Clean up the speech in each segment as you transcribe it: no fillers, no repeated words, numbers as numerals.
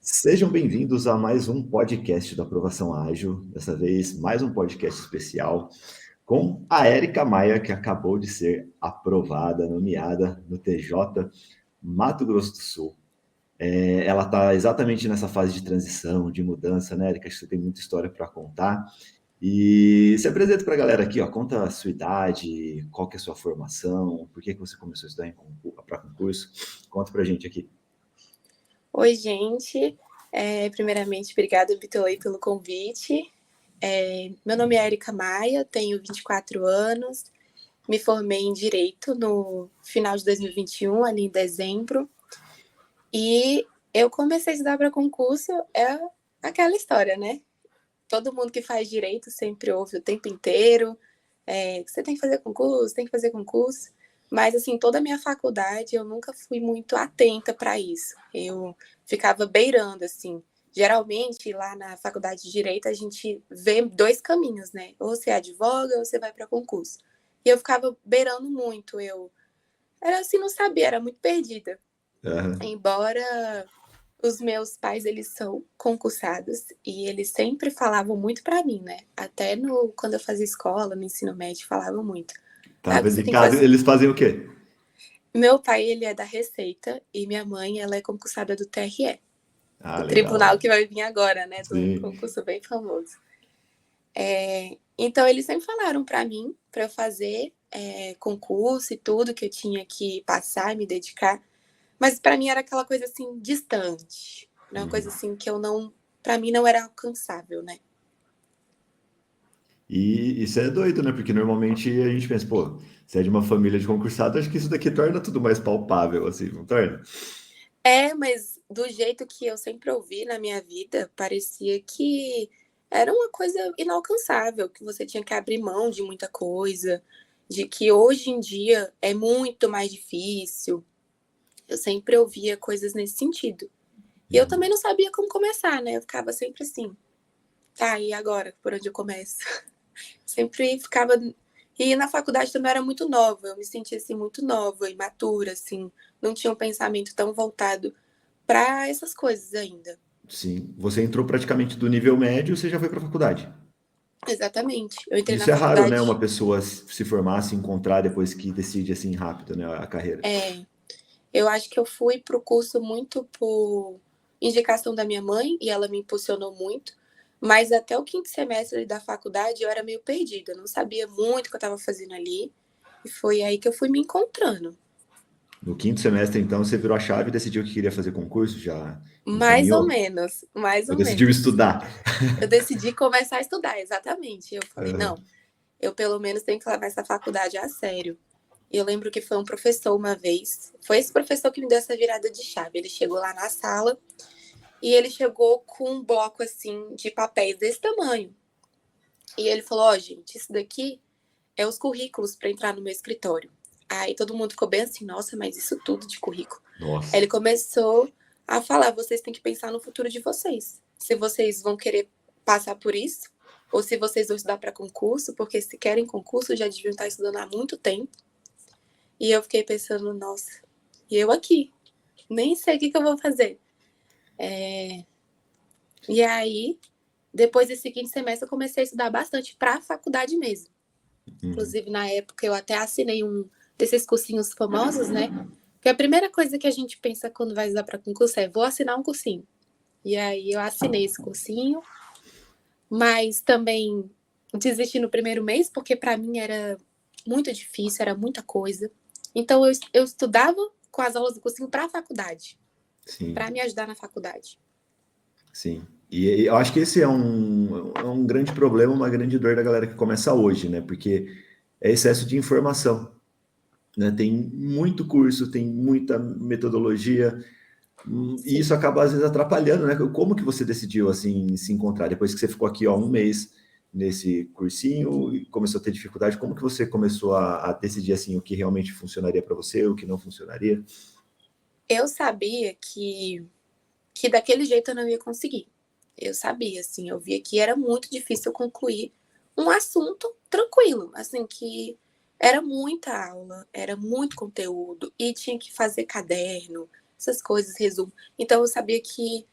Sejam bem-vindos a mais um podcast da Aprovação Ágil. Dessa vez, mais um podcast especial com a Érica Maia, que acabou de ser aprovada, nomeada no TJ Mato Grosso do Sul. Ela está exatamente nessa fase de transição, de mudança, né, Érica? Acho que você tem muita história para contar. E se apresenta para a galera aqui, ó, conta a sua idade, qual que é a sua formação, por que você começou a estudar para concurso. Conta para a gente aqui. Oi, gente. Primeiramente, obrigada, Vitor, pelo convite. Meu nome é Érica Maia, tenho 24 anos, me formei em Direito no final de 2021, ali em dezembro, e eu comecei a estudar para concurso, é aquela história, né? Todo mundo que faz Direito sempre ouve o tempo inteiro, você tem que fazer concurso, tem que fazer concurso. Mas, assim, toda a minha faculdade, eu nunca fui muito atenta para isso. Eu ficava beirando, assim. Geralmente, lá na faculdade de Direito, a gente vê dois caminhos, né? Ou você advoga ou você vai para concurso. E eu ficava beirando muito. Eu era assim, não sabia, era muito perdida. Embora os meus pais, eles são concursados e eles sempre falavam muito para mim, né? Até quando eu fazia escola, no ensino médio, falavam muito. Tá vendo Você em tem que casa, fazer... eles fazem o quê? Meu pai, ele é da Receita e minha mãe, ela é concursada do TRE, Ah, o legal. tribunal que vai vir agora, né? Do Sim. concurso bem famoso. Então, eles sempre falaram para mim, para eu fazer concurso e tudo, que eu tinha que passar e me dedicar. Mas para mim era aquela coisa assim, distante. Era uma coisa assim que eu não. Para mim não era alcançável, né? E isso é doido, né? Porque normalmente a gente pensa, pô, se é de uma família de concursado, acho que isso daqui torna tudo mais palpável, assim, não torna? Mas do jeito que eu sempre ouvi na minha vida, parecia que era uma coisa inalcançável, que você tinha que abrir mão de muita coisa, de que hoje em dia é muito mais difícil. Eu sempre ouvia coisas nesse sentido. E eu também não sabia como começar, né? Eu ficava sempre assim, tá, e agora? Por onde eu começo? Sempre ficava. E na faculdade também era muito nova, eu me sentia assim muito nova, imatura, assim, não tinha um pensamento tão voltado para essas coisas ainda. Sim. Você entrou praticamente do nível médio, você já foi para a faculdade. Exatamente. Eu entrei na Isso é raro, né? Uma faculdade. pessoa se formar, se encontrar depois que decide assim rápido, né? A carreira. Eu acho que eu fui pro curso muito por indicação da minha mãe e ela me impulsionou muito. Mas até o quinto semestre da faculdade eu era meio perdida, eu não sabia muito o que eu estava fazendo ali. E foi aí que eu fui me encontrando. No quinto semestre, então, você virou a chave e decidiu que queria fazer concurso? Já Mais ou encaminhou? menos, mais Eu ou decidiu menos. estudar. Eu decidi começar a estudar, exatamente. Eu falei, Aham. não, eu pelo menos tenho que levar essa faculdade a sério. E eu lembro que foi um professor uma vez, foi esse professor que me deu essa virada de chave. Ele chegou lá na sala e ele chegou com um bloco assim de papéis desse tamanho. E ele falou: Ó, gente, isso daqui é os currículos para entrar no meu escritório. Aí todo mundo ficou bem assim: nossa, mas isso tudo de currículo. Aí Nossa. ele começou a falar: vocês têm que pensar no futuro de vocês. Se vocês vão querer passar por isso, ou se vocês vão estudar para concurso, porque se querem concurso já deviam estar estudando há muito tempo. E eu fiquei pensando: nossa, e eu aqui, nem sei o que eu vou fazer. E aí, depois desse quinto semestre, eu comecei a estudar bastante para a faculdade mesmo. Inclusive, na época, eu até assinei um desses cursinhos famosos, né? Porque a primeira coisa que a gente pensa quando vai estudar para concurso é: vou assinar um cursinho. E aí, eu assinei esse cursinho, mas também desisti no primeiro mês, porque para mim era muito difícil, era muita coisa. Então, eu estudava com as aulas do cursinho para a faculdade, Sim. para me ajudar na faculdade. Sim. E eu acho que esse é um grande problema, uma grande dor da galera que começa hoje, né? Porque é excesso de informação, né? Tem muito curso, tem muita metodologia, e isso Sim. acaba às vezes atrapalhando, né? Como que você decidiu assim se encontrar depois que você ficou aqui ó, um mês nesse cursinho e começou a ter dificuldade? Como que você começou a decidir assim o que realmente funcionaria para você, o que não funcionaria? Eu sabia que daquele jeito eu não ia conseguir. Eu sabia, assim, eu via que era muito difícil concluir um assunto tranquilo, assim, que era muita aula, era muito conteúdo e tinha que fazer caderno, essas coisas, resumo. Então eu sabia que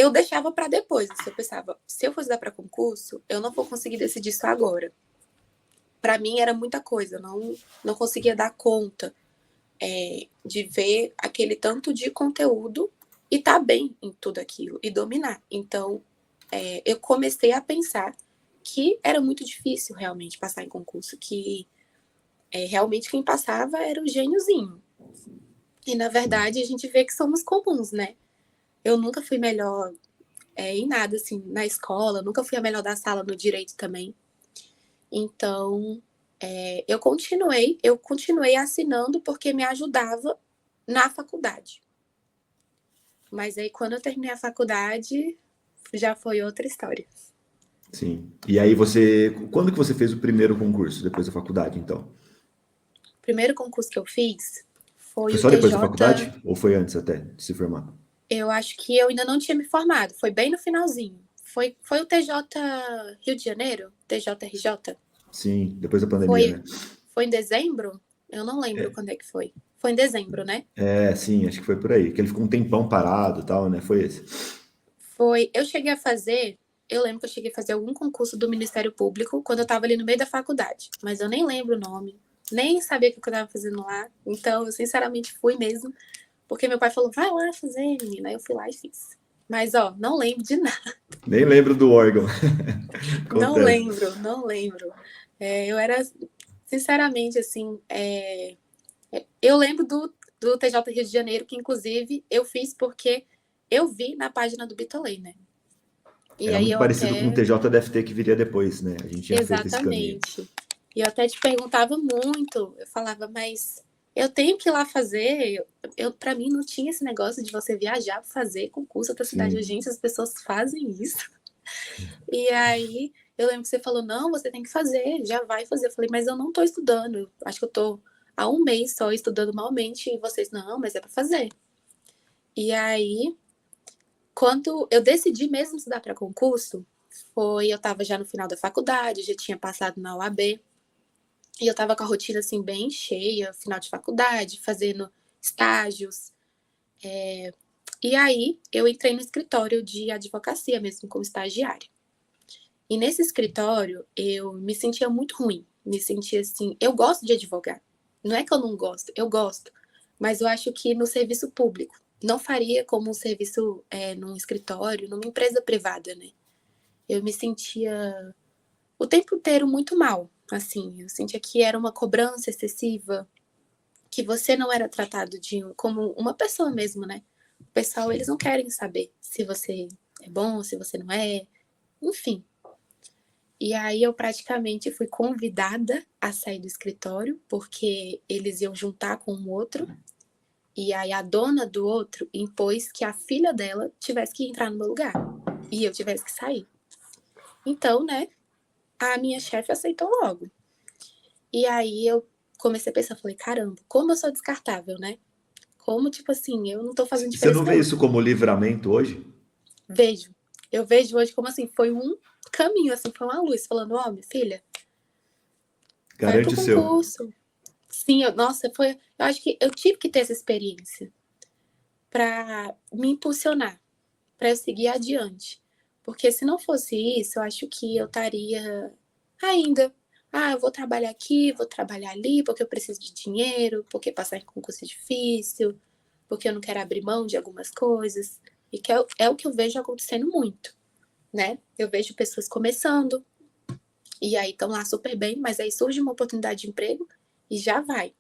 eu deixava para depois. Eu pensava, se eu fosse dar para concurso, eu não vou conseguir decidir isso agora. Para mim era muita coisa, não conseguia dar conta de ver aquele tanto de conteúdo e estar bem em tudo aquilo e dominar. Então, eu comecei a pensar que era muito difícil realmente passar em concurso, que realmente quem passava era o gêniozinho. E, na verdade, a gente vê que somos comuns, né? Eu nunca fui melhor em nada, assim, na escola, nunca fui a melhor da sala no direito também. Então, eu continuei assinando porque me ajudava na faculdade. Mas aí, quando eu terminei a faculdade, já foi outra história. Sim. E aí quando que você fez o primeiro concurso depois da faculdade, então? O primeiro concurso que eu fiz foi Foi o só depois da TJ. faculdade ou foi antes até de se formar? Eu acho que eu ainda não tinha me formado, foi bem no finalzinho. Foi o TJ Rio de Janeiro? TJRJ? Sim, depois da pandemia, Foi, né? foi em dezembro? Eu não lembro quando é que foi. Foi em dezembro, né? Sim, acho que foi por aí. Que ele ficou um tempão parado e tal, né? Foi esse. Foi. Eu cheguei a fazer. Eu lembro que eu cheguei a fazer algum concurso do Ministério Público quando eu estava ali no meio da faculdade. Mas eu nem lembro o nome. Nem sabia o que eu estava fazendo lá. Então, eu sinceramente fui mesmo. Porque meu pai falou, vai lá fazer, menina. Aí eu fui lá e fiz. Mas, ó, não lembro de nada. Nem lembro do órgão. Não Acontece. lembro, não lembro. Eu era, sinceramente, assim, eu lembro do TJ Rio de Janeiro, que inclusive eu fiz porque eu vi na página do Bitolei, né? E Era aí muito eu parecido com o até. TJDFT que viria depois, né? A gente tinha feito esse caminho. Exatamente. E eu até te perguntava muito. Eu falava, mas eu tenho que ir lá fazer. Para mim, não tinha esse negócio de você viajar para fazer concurso da cidade. Sim. Gente, as pessoas fazem isso. E aí eu lembro que você falou, não, você tem que fazer, já vai fazer. Eu falei, mas eu não estou estudando. Acho que eu estou há um mês só estudando malmente. E vocês, não, mas é para fazer. E aí, quando eu decidi mesmo estudar para concurso, eu estava já no final da faculdade, já tinha passado na UAB. E eu estava com a rotina assim bem cheia, final de faculdade, fazendo estágios. E aí eu entrei no escritório de advocacia mesmo como estagiária. E nesse escritório eu me sentia muito ruim. Me sentia assim, eu gosto de advogar. Não é que eu não gosto, eu gosto. Mas eu acho que no serviço público não faria como um serviço num escritório, numa empresa privada, né? Eu me sentia o tempo inteiro muito mal. Assim, eu sentia que era uma cobrança excessiva, que você não era tratado como uma pessoa mesmo, né? O pessoal, eles não querem saber se você é bom, se você não é, enfim. E aí eu praticamente fui convidada a sair do escritório, porque eles iam juntar com o outro, e aí a dona do outro impôs que a filha dela tivesse que entrar no meu lugar, e eu tivesse que sair. Então, né, a minha chefe aceitou logo. E aí eu comecei a pensar, falei, caramba, como eu sou descartável, né? Como, tipo assim, eu não tô fazendo Você diferença não vê nenhuma. isso como livramento hoje? Vejo. Eu vejo hoje como assim, foi um caminho, assim, foi uma luz, falando, ó, minha filha, vai pro Garante o seu. concurso. Sim, nossa, eu acho que eu tive que ter essa experiência para me impulsionar, para eu seguir adiante. Porque se não fosse isso, eu acho que eu estaria ainda. Ah, eu vou trabalhar aqui, vou trabalhar ali, porque eu preciso de dinheiro, porque passar em concurso é difícil, porque eu não quero abrir mão de algumas coisas. E que é o que eu vejo acontecendo muito, né? Eu vejo pessoas começando, e aí estão lá super bem, mas aí surge uma oportunidade de emprego e já vai.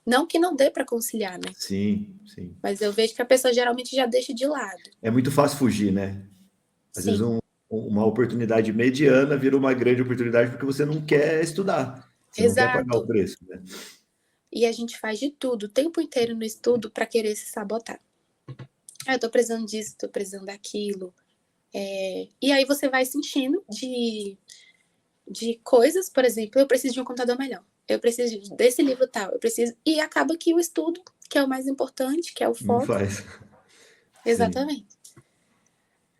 Não que não dê para conciliar, né? Sim, sim. Mas eu vejo que a pessoa geralmente já deixa de lado. É muito fácil fugir, né? Às vezes Sim, uma oportunidade mediana vira uma grande oportunidade porque você não quer estudar. Você não quer pagar o exato. preço, né? E a gente faz de tudo, o tempo inteiro no estudo, para querer se sabotar. Ah, eu tô precisando disso, tô precisando daquilo. E aí você vai sentindo de coisas, por exemplo, eu preciso de um computador melhor. Eu preciso desse livro tal, eu preciso. E acaba que o estudo, que é o mais importante, que é o Não foco. faz. Sim. Exatamente.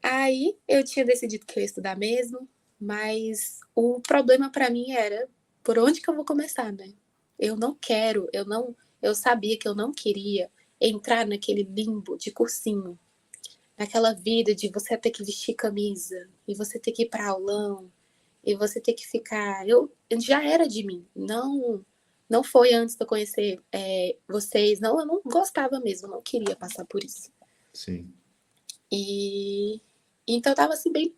Aí eu tinha decidido que eu ia estudar mesmo, mas o problema para mim era por onde que eu vou começar, né? Eu não quero, eu sabia que eu não queria entrar naquele limbo de cursinho. naquela vida de você ter que vestir camisa, e você ter que ir para aulão, e você ter que ficar... Eu já era de mim, não foi antes de eu conhecer vocês, não, eu não gostava mesmo, não queria passar por isso. Sim. E então eu tava assim bem...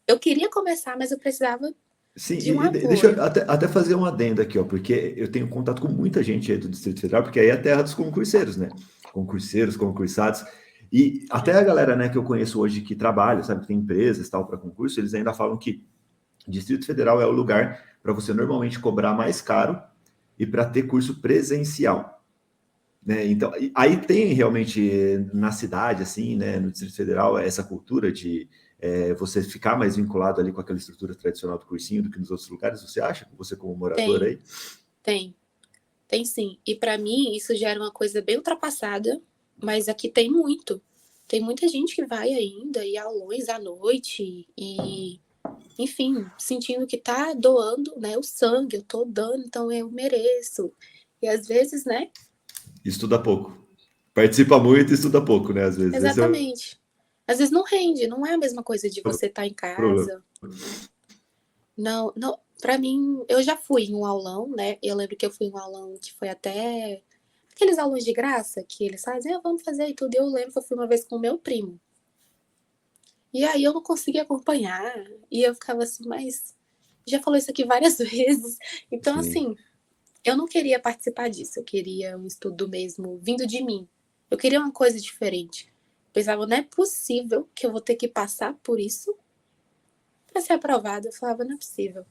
Eu queria começar, mas eu precisava Sim, de um deixa eu apoio. até fazer uma adenda aqui, ó, porque eu tenho contato com muita gente aí do Distrito Federal, porque aí é a terra dos concurseiros, né? Concurseiros, concursados. E até a galera, né, que eu conheço hoje que trabalha, sabe, que tem empresas tal para concurso, eles ainda falam que Distrito Federal é o lugar para você normalmente cobrar mais caro e para ter curso presencial. Né? Então, aí tem realmente na cidade, assim, né, no Distrito Federal, essa cultura de você ficar mais vinculado ali com aquela estrutura tradicional do cursinho do que nos outros lugares, você acha? Você como morador Tem, aí? tem sim. E para mim isso já era uma coisa bem ultrapassada, mas aqui tem muito. Tem muita gente que vai ainda e aulões à noite e, enfim, sentindo que tá doando, né, o sangue, eu tô dando, então eu mereço. E às vezes, né? Estuda pouco. Participa muito e estuda pouco, né? Às vezes. Esse é o Exatamente. Às vezes não rende, não é a mesma coisa de você estar em problema. casa. Não, não, para mim, eu já fui em um aulão, né? Eu lembro que eu fui em um aulão que foi até aqueles aulões de graça que eles fazem, vamos fazer e tudo. Eu lembro que eu fui uma vez com o meu primo. E aí eu não conseguia acompanhar. E eu ficava assim, mas já falou isso aqui várias vezes. Então, Sim. assim, eu não queria participar disso. Eu queria um estudo mesmo vindo de mim. Eu queria uma coisa diferente. Eu pensava, não é possível que eu vou ter que passar por isso para ser aprovada. Eu falava, não é possível.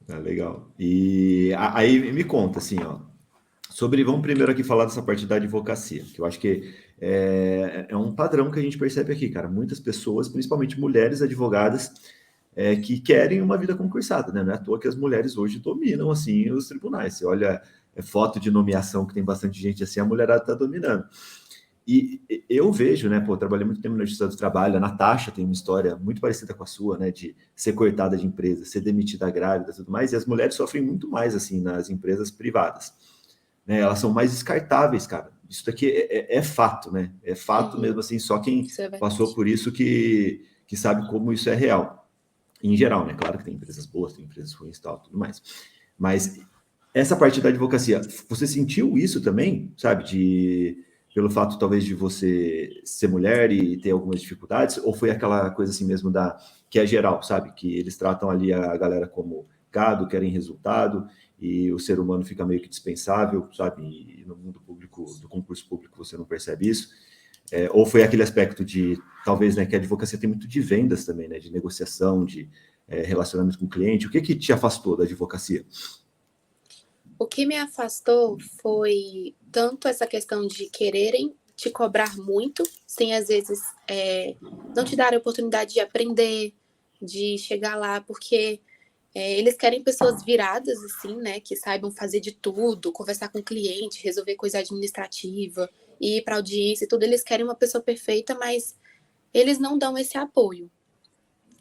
Legal. E aí me conta, assim, ó, vamos primeiro aqui falar dessa parte da advocacia, que eu acho que é um padrão que a gente percebe aqui, cara. Muitas pessoas, principalmente mulheres advogadas, que querem uma vida concursada, né? Não é à toa que as mulheres hoje dominam, assim, os tribunais. Você olha foto de nomeação que tem bastante gente assim, a mulherada está dominando. E eu vejo, né, pô, trabalhei muito tempo na Justiça do Trabalho, a Natasha tem uma história muito parecida com a sua, né, de ser cortada de empresa, ser demitida grávida e tudo mais, e as mulheres sofrem muito mais, assim, nas empresas privadas, né, elas são mais descartáveis, cara, isso daqui é fato, né, é fato Uhum, mesmo, assim, só quem isso é passou verdade. por isso que sabe como isso é real, em geral, né, claro que tem empresas boas, tem empresas ruins e tal, tudo mais, mas essa parte da advocacia, você sentiu isso também, sabe, pelo fato talvez de você ser mulher e ter algumas dificuldades, ou foi aquela coisa assim mesmo que é geral, sabe, que eles tratam ali a galera como gado, querem resultado e o ser humano fica meio que dispensável, sabe, e no mundo público, do concurso público você não percebe isso, ou foi aquele aspecto de talvez, né, que a advocacia tem muito de vendas também, né, de negociação, de relacionamento com o cliente, o que te afastou da advocacia? O que me afastou foi tanto essa questão de quererem te cobrar muito, sem às vezes não te dar a oportunidade de aprender, de chegar lá, porque eles querem pessoas viradas, assim, né, que saibam fazer de tudo, conversar com o cliente, resolver coisa administrativa, ir para audiência e tudo. Eles querem uma pessoa perfeita, mas eles não dão esse apoio.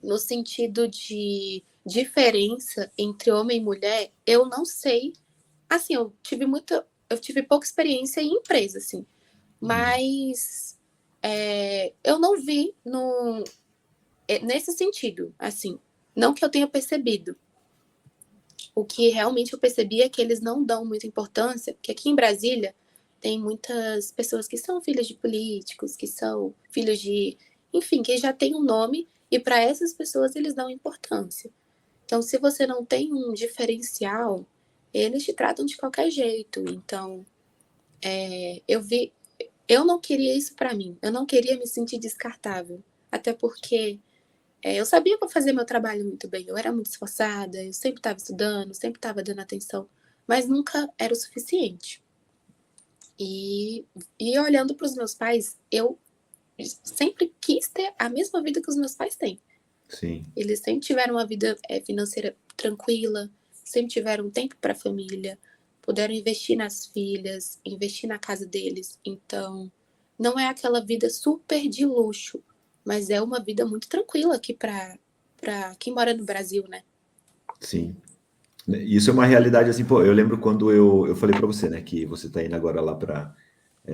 No sentido de diferença entre homem e mulher, eu não sei. Assim, eu tive pouca experiência em empresa, assim, mas eu não vi nesse sentido, assim, não que eu tenha percebido. O que realmente eu percebi é que eles não dão muita importância, porque aqui em Brasília tem muitas pessoas que são filhas de políticos, que são filhos de, enfim, que já tem um nome, e para essas pessoas eles dão importância. Então, se você não tem um diferencial, eles te tratam de qualquer jeito. Então, eu não queria isso para mim. Eu não queria me sentir descartável. Até porque eu sabia que eu fazia meu trabalho muito bem. Eu era muito esforçada, eu sempre estava estudando, sempre estava dando atenção, mas nunca era o suficiente. E, e olhando para os meus pais, eu sempre quis ter a mesma vida que os meus pais têm. Sim. Eles sempre tiveram uma vida financeira tranquila, sempre tiveram tempo para a família, puderam investir nas filhas, investir na casa deles. Então, não é aquela vida super de luxo, mas é uma vida muito tranquila aqui para quem mora no Brasil, né? Sim. Isso é uma realidade assim, pô, eu lembro quando eu falei para você, né, que você está indo agora lá para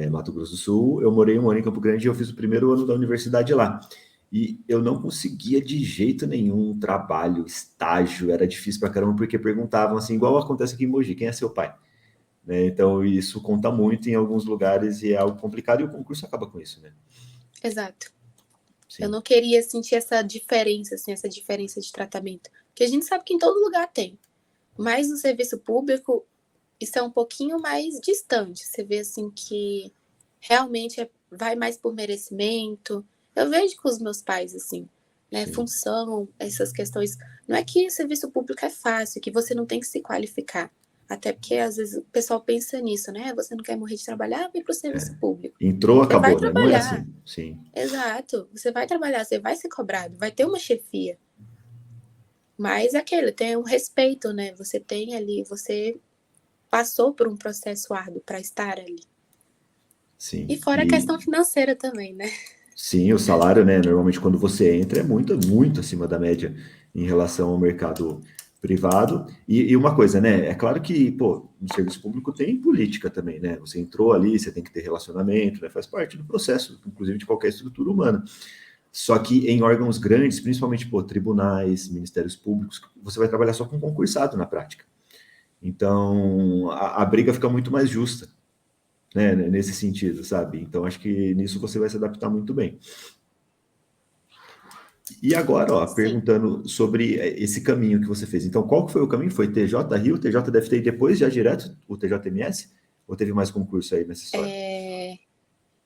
Mato Grosso do Sul. Eu morei um ano em Campo Grande e eu fiz o primeiro ano da universidade lá. E eu não conseguia de jeito nenhum trabalho, estágio, era difícil pra caramba, porque perguntavam assim, igual acontece aqui em Mogi, quem é seu pai? Né? Então, isso conta muito em alguns lugares e é algo complicado, e o concurso acaba com isso, né? Exato. Eu Sim. não queria sentir essa diferença, assim, essa diferença de tratamento. Porque a gente sabe que em todo lugar tem. Mas no serviço público, isso é um pouquinho mais distante. Você vê, assim, que realmente vai mais por merecimento. Eu vejo com os meus pais, assim, né? Sim. Função, essas questões. Não é que serviço público é fácil, que você não tem que se qualificar. Até porque, às vezes, o pessoal pensa nisso, né? Você não quer morrer de trabalhar, vem para o serviço público. Entrou, Você vai acabou, né? Não é trabalhar. assim. Sim. Exato. Você vai trabalhar, você vai ser cobrado, vai ter uma chefia. Mas é aquele, tem um respeito, né? Você tem ali, você passou por um processo árduo para estar ali. E Sim. fora a questão financeira também, né? Sim, o salário, né? Normalmente quando você entra é muito, muito acima da média em relação ao mercado privado. E uma coisa, né? É claro que, pô, no serviço público tem política também, né? Você entrou ali, você tem que ter relacionamento, né? Faz parte do processo, inclusive de qualquer estrutura humana. Só que em órgãos grandes, principalmente, pô, tribunais, ministérios públicos, você vai trabalhar só com concursado na prática. Então, a briga fica muito mais justa, né? Nesse sentido, sabe? Então, acho que nisso você vai se adaptar muito bem. E agora, ó, Sim. perguntando sobre esse caminho que você fez. Então, qual que foi o caminho? Foi TJ Rio, TJ DFT e depois já direto o TJMS? Ou teve mais concurso aí nessa história?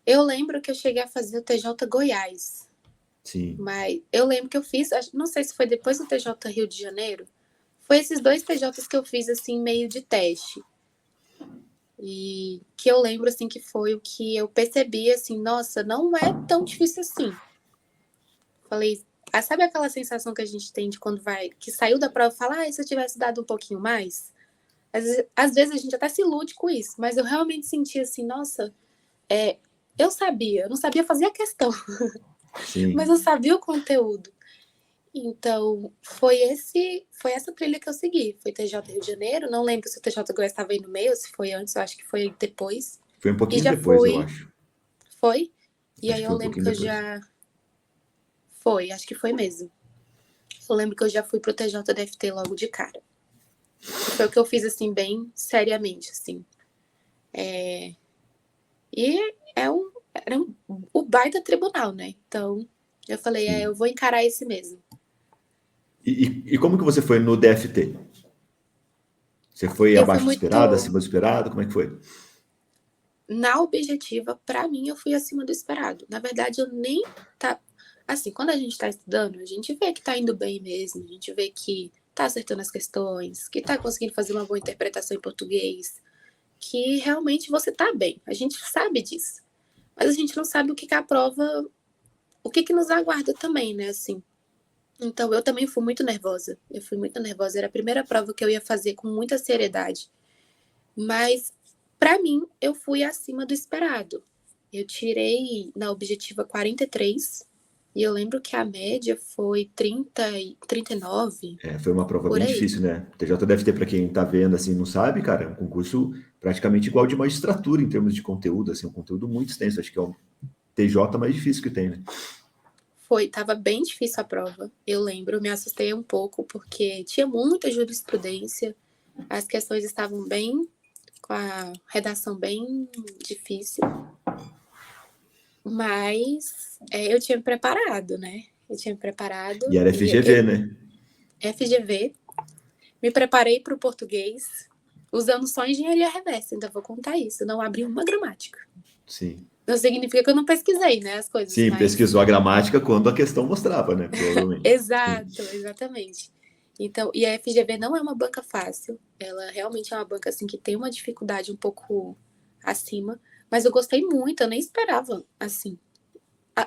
Eu lembro que eu cheguei a fazer o TJ Goiás. Sim. Mas eu lembro que eu fiz, não sei se foi depois do TJ Rio de Janeiro. Foi esses dois TJs que eu fiz, assim, meio de teste. E que eu lembro, assim, que foi o que eu percebi, assim, nossa, não é tão difícil assim. Falei, sabe aquela sensação que a gente tem de quando vai, que saiu da prova e fala, se eu tivesse dado um pouquinho mais? Às vezes a gente até se ilude com isso, mas eu realmente senti assim, nossa, eu não sabia fazer a questão, mas Sim. eu sabia o conteúdo. Então, foi essa trilha que eu segui. Foi TJ Rio de Janeiro, não lembro se o TJ Goiás estava aí no meio, se foi antes, eu acho que foi depois. Foi um E pouquinho já depois, eu fui, acho. foi. E Acho aí que eu foi um lembro pouquinho que eu depois. já foi, acho que foi mesmo. Eu lembro que eu já fui pro TJDFT logo de cara. Que foi o que eu fiz, assim, bem seriamente, assim. E era o baita tribunal, né? Então, eu falei, eu Sim. vou encarar esse mesmo. E como que você foi no DFT? Você foi Eu fui abaixo do esperado, muito acima do esperado? Como é que foi? na objetiva, para mim, eu fui acima do esperado. Na verdade, eu nem tá assim, quando a gente tá estudando, a gente vê que tá indo bem mesmo, a gente vê que tá acertando as questões, que tá conseguindo fazer uma boa interpretação em português, que realmente você tá bem. A gente sabe disso. Mas a gente não sabe o que a prova, o que nos aguarda também, né, assim. Então, eu também fui muito nervosa. Eu fui muito nervosa. Era a primeira prova que eu ia fazer com muita seriedade. Mas, para mim, eu fui acima do esperado. Eu tirei na objetiva 43. E eu lembro que a média foi 39, Foi uma prova por bem aí. difícil, né? TJ deve ter, para quem tá vendo assim, não sabe, cara, é um concurso praticamente igual de magistratura em termos de conteúdo, assim, um conteúdo muito extenso. Acho que é o TJ mais difícil que tem, né? Tava bem difícil a prova. Eu lembro, eu me assustei um pouco, porque tinha muita jurisprudência. As questões estavam bem, com a redação bem difícil. Mas eu tinha me preparado, né? Eu tinha me preparado E era e FGV, né? FGV, me preparei para o português usando só engenharia reversa, ainda vou contar isso, não abri uma gramática. Sim. Não significa que eu não pesquisei, né, as coisas, Sim, mas pesquisou a gramática quando a questão mostrava, né? Provavelmente. Sim. exato, exatamente. Então, e a FGV não é uma banca fácil, ela realmente é uma banca assim que tem uma dificuldade um pouco acima, mas eu gostei muito, eu nem esperava assim.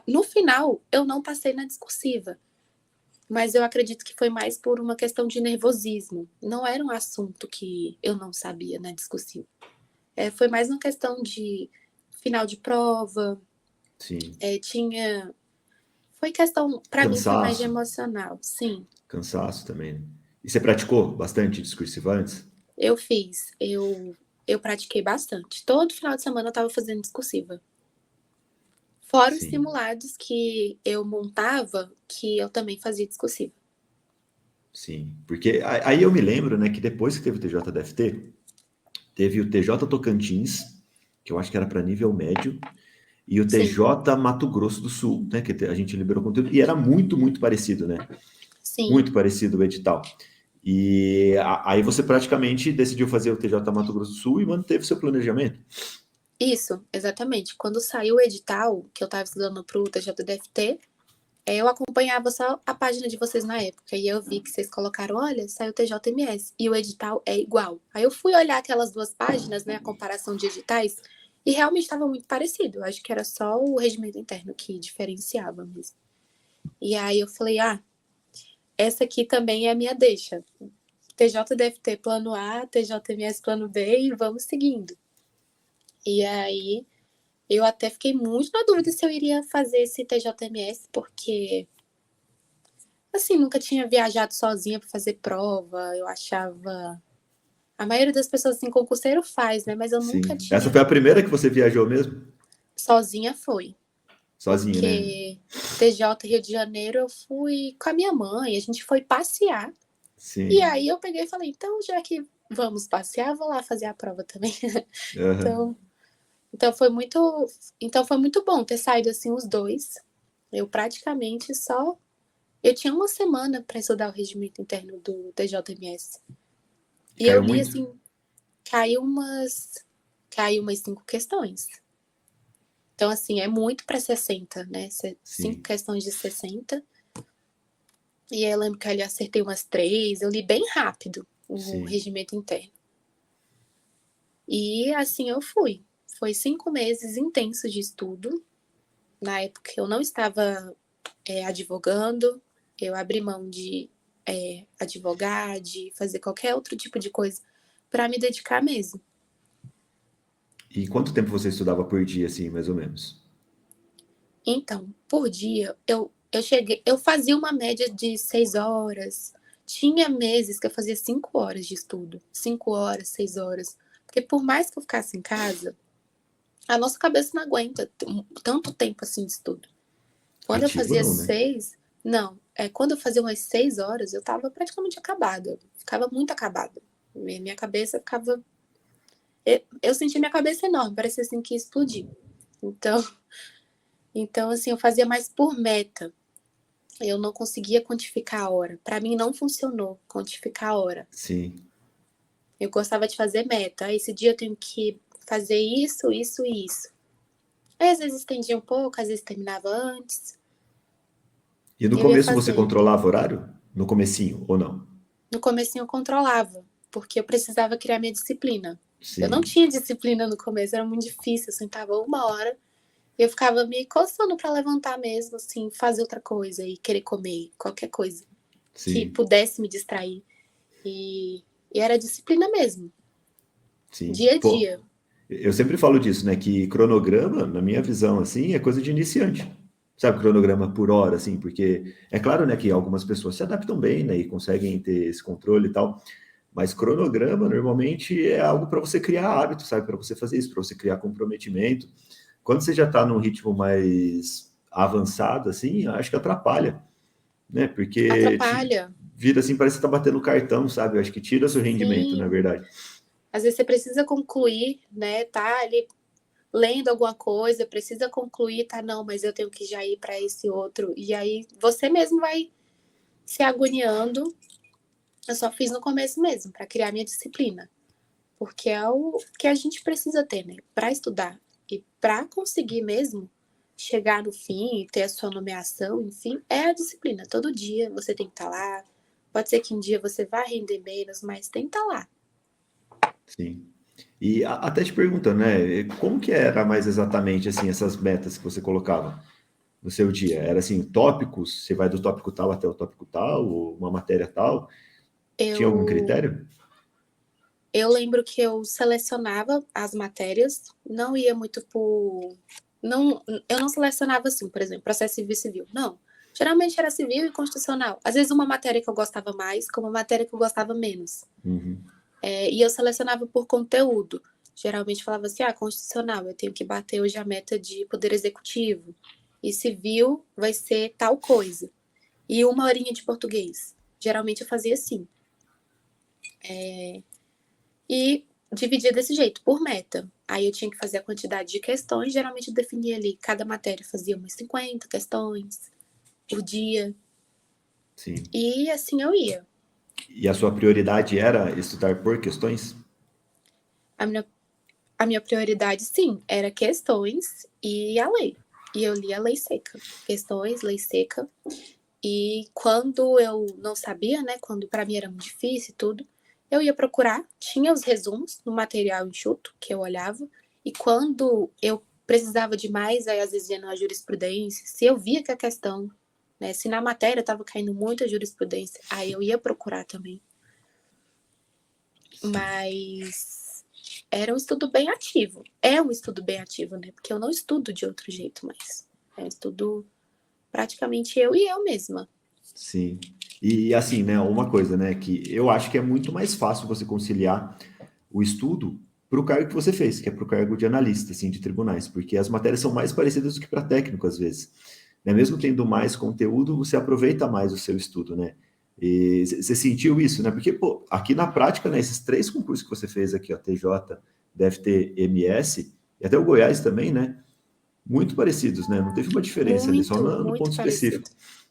No final, eu não passei na discursiva, mas eu acredito que foi mais por uma questão de nervosismo. Não era um assunto que eu não sabia na discursiva. Foi mais uma questão de final de prova. Sim. Tinha. Foi questão, para mim, foi mais de Cansaço. emocional. Sim, Cansaço também, né? E você praticou bastante discursiva antes? eu fiz. Eu eu pratiquei bastante. Todo final de semana eu estava fazendo discursiva. Fora os Sim, simulados que eu montava, que eu também fazia discursiva. sim. Porque aí eu me lembro, né, que depois que teve o TJDFT, teve o TJ Tocantins, que eu acho que era para nível médio, e o Sim, TJ Mato Grosso do Sul, né, que a gente liberou conteúdo, e era muito, muito parecido, né? sim. Muito parecido o edital. E aí você praticamente decidiu fazer o TJ Mato Grosso do Sul e manteve seu planejamento. Isso, exatamente. Quando saiu o edital, que eu estava estudando para o TJDFT, eu acompanhava só a página de vocês na época. E eu vi que vocês colocaram, olha, saiu TJMS. E o edital é igual. Aí eu fui olhar aquelas duas páginas, né, a comparação de editais, e realmente estava muito parecido. Eu acho que era só o regimento interno que diferenciava mesmo. E aí eu falei, essa aqui também é a minha deixa. TJDFT plano A, TJMS plano B e vamos seguindo. E aí eu até fiquei muito na dúvida se eu iria fazer esse TJMS, porque assim, nunca tinha viajado sozinha para fazer prova. Eu achava. A maioria das pessoas assim, concurseiro faz, né? Mas eu nunca Sim. Essa foi tinha a primeira que você viajou mesmo? sozinha foi. Sozinha, né? Porque TJ Rio de Janeiro eu fui com a minha mãe, a gente foi passear. E Sim. aí eu peguei e falei, então, já que vamos passear, vou lá fazer a prova também. Uhum. Então, então foi muito, então foi muito bom ter saído assim os dois. Eu praticamente só eu tinha uma semana para estudar o regimento interno do TJMS. E E eu caiu li muito? assim, caiu umas 5 questões. Então assim, é muito para 60, né? 5 Sim, questões de 60. E aí eu lembro que eu acertei umas 3, eu li bem rápido o sim. regimento interno. E assim eu fui. Foi 5 meses intensos de estudo. Na época eu não estava advogando, eu abri mão de advogar, de fazer qualquer outro tipo de coisa para me dedicar mesmo. E quanto tempo você estudava por dia, assim, mais ou menos? Então, por dia, eu fazia uma média de 6 horas. Tinha meses que eu fazia 5 horas de estudo, 5 horas, 6 horas. Porque por mais que eu ficasse em casa, a nossa cabeça não aguenta tanto tempo assim de estudo. Quando eu Ativo fazia não, né? 6, não, quando eu fazia umas 6 horas, eu estava praticamente acabada. Ficava muito acabada. Minha cabeça ficava. Eu sentia minha cabeça enorme, parecia assim que ia explodir. Então, assim, eu fazia mais por meta. Eu não conseguia quantificar a hora. Para mim não funcionou quantificar a hora. Sim. Eu gostava de fazer meta. Esse dia eu tenho que fazer isso, isso e isso. Aí, às vezes estendia um pouco, às vezes terminava antes. E no E eu ia começo você fazendo. controlava o horário? No comecinho, ou não? No comecinho eu controlava, porque eu precisava criar minha disciplina. Eu não Sim, tinha disciplina no começo, era muito difícil. Eu sentava 1 hora e eu ficava me coçando para levantar mesmo, assim, fazer outra coisa e querer comer, qualquer coisa que sim, pudesse me distrair. E era disciplina mesmo, sim. dia a Pô, dia. eu sempre falo disso, né? Que cronograma, na minha visão, assim, é coisa de iniciante. Sabe, cronograma por hora, assim, porque é claro, né, que algumas pessoas se adaptam bem, né, e conseguem ter esse controle e tal, mas cronograma normalmente é algo para você criar hábito, sabe, para você fazer isso, para você criar comprometimento. Quando você já está num ritmo mais avançado, assim, acho que atrapalha, né, porque Atrapalha. vira assim, parece que está batendo cartão, sabe, eu acho que tira seu rendimento, na Sim. verdade. Às vezes você precisa concluir, né? Tá ali lendo alguma coisa, precisa concluir, tá? Não, mas eu tenho que já ir para esse outro. E aí você mesmo vai se agoniando. Eu só fiz no começo mesmo, para criar minha disciplina. Porque é o que a gente precisa ter, né? Para estudar. E para conseguir mesmo chegar no fim e ter a sua nomeação, enfim, é a disciplina. Todo dia você tem que estar lá. Pode ser que um dia você vá render menos, mas tem que estar lá. Sim. E até te perguntando, né, como que era mais exatamente, assim, essas metas que você colocava no seu dia? Era assim, tópicos, você vai do tópico tal até o tópico tal, ou uma matéria tal? Tinha algum Eu, critério? eu lembro que eu selecionava as matérias, não ia muito por. Não, eu não selecionava assim, por exemplo, processo civil e civil. Não. Geralmente era civil e constitucional. Às vezes uma matéria que eu gostava mais, como uma matéria que eu gostava menos. Uhum. E eu selecionava por conteúdo. Geralmente falava assim, constitucional, eu tenho que bater hoje a meta de poder executivo. E civil vai ser tal coisa. E 1 horinha de português. Geralmente eu fazia assim. E dividia desse jeito, por meta. Aí eu tinha que fazer a quantidade de questões, geralmente eu definia ali, cada matéria fazia umas 50 questões por dia. Sim. E assim eu ia. E a sua prioridade era estudar por questões? A minha prioridade, sim, era questões e a lei. E eu lia a lei seca. Questões, lei seca. E quando eu não sabia, né, quando para mim era muito difícil e tudo, eu ia procurar, tinha os resumos no material enxuto que eu olhava, e quando eu precisava de mais, aí às vezes ia na jurisprudência, se eu via que a questão, né, se na matéria estava caindo muita jurisprudência, aí eu ia procurar também. Sim. Mas era um estudo bem ativo. É um estudo bem ativo, né? Porque eu não estudo de outro jeito mais. É um estudo praticamente eu e eu mesma. Sim. E assim, né, uma coisa, né, que eu acho que é muito mais fácil você conciliar o estudo para o cargo que você fez, que é para o cargo de analista, assim, de tribunais, porque as matérias são mais parecidas do que para técnico, às vezes. Né? Mesmo tendo mais conteúdo, você aproveita mais o seu estudo, né? E você sentiu isso, né? Porque, pô, aqui na prática, né, esses 3 concursos que você fez aqui, ó, TJ, DFT, MS, e até o Goiás também, né? Muito parecidos, né? Não teve uma diferença ali, só Muito, no ponto muito parecido. específico.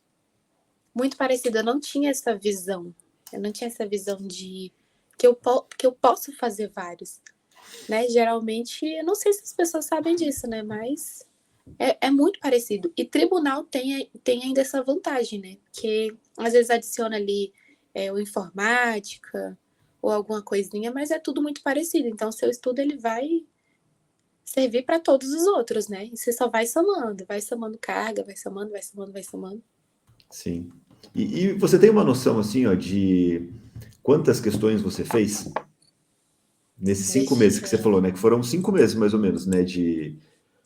Muito parecido. Eu não tinha essa visão. Eu não tinha essa visão de que eu posso fazer vários. Né? Geralmente, eu não sei se as pessoas sabem disso, né? Mas é muito parecido. E tribunal tem ainda essa vantagem, né? Que às vezes adiciona ali o informática ou alguma coisinha, mas é tudo muito parecido. Então, o seu estudo ele vai servir para todos os outros, né? E você só vai somando carga, vai somando, vai somando, vai somando. Sim. E você tem uma noção, assim, ó, de quantas questões você fez nesses 5 meses que você Vixe, falou, né? Que foram 5 meses, mais ou menos, né?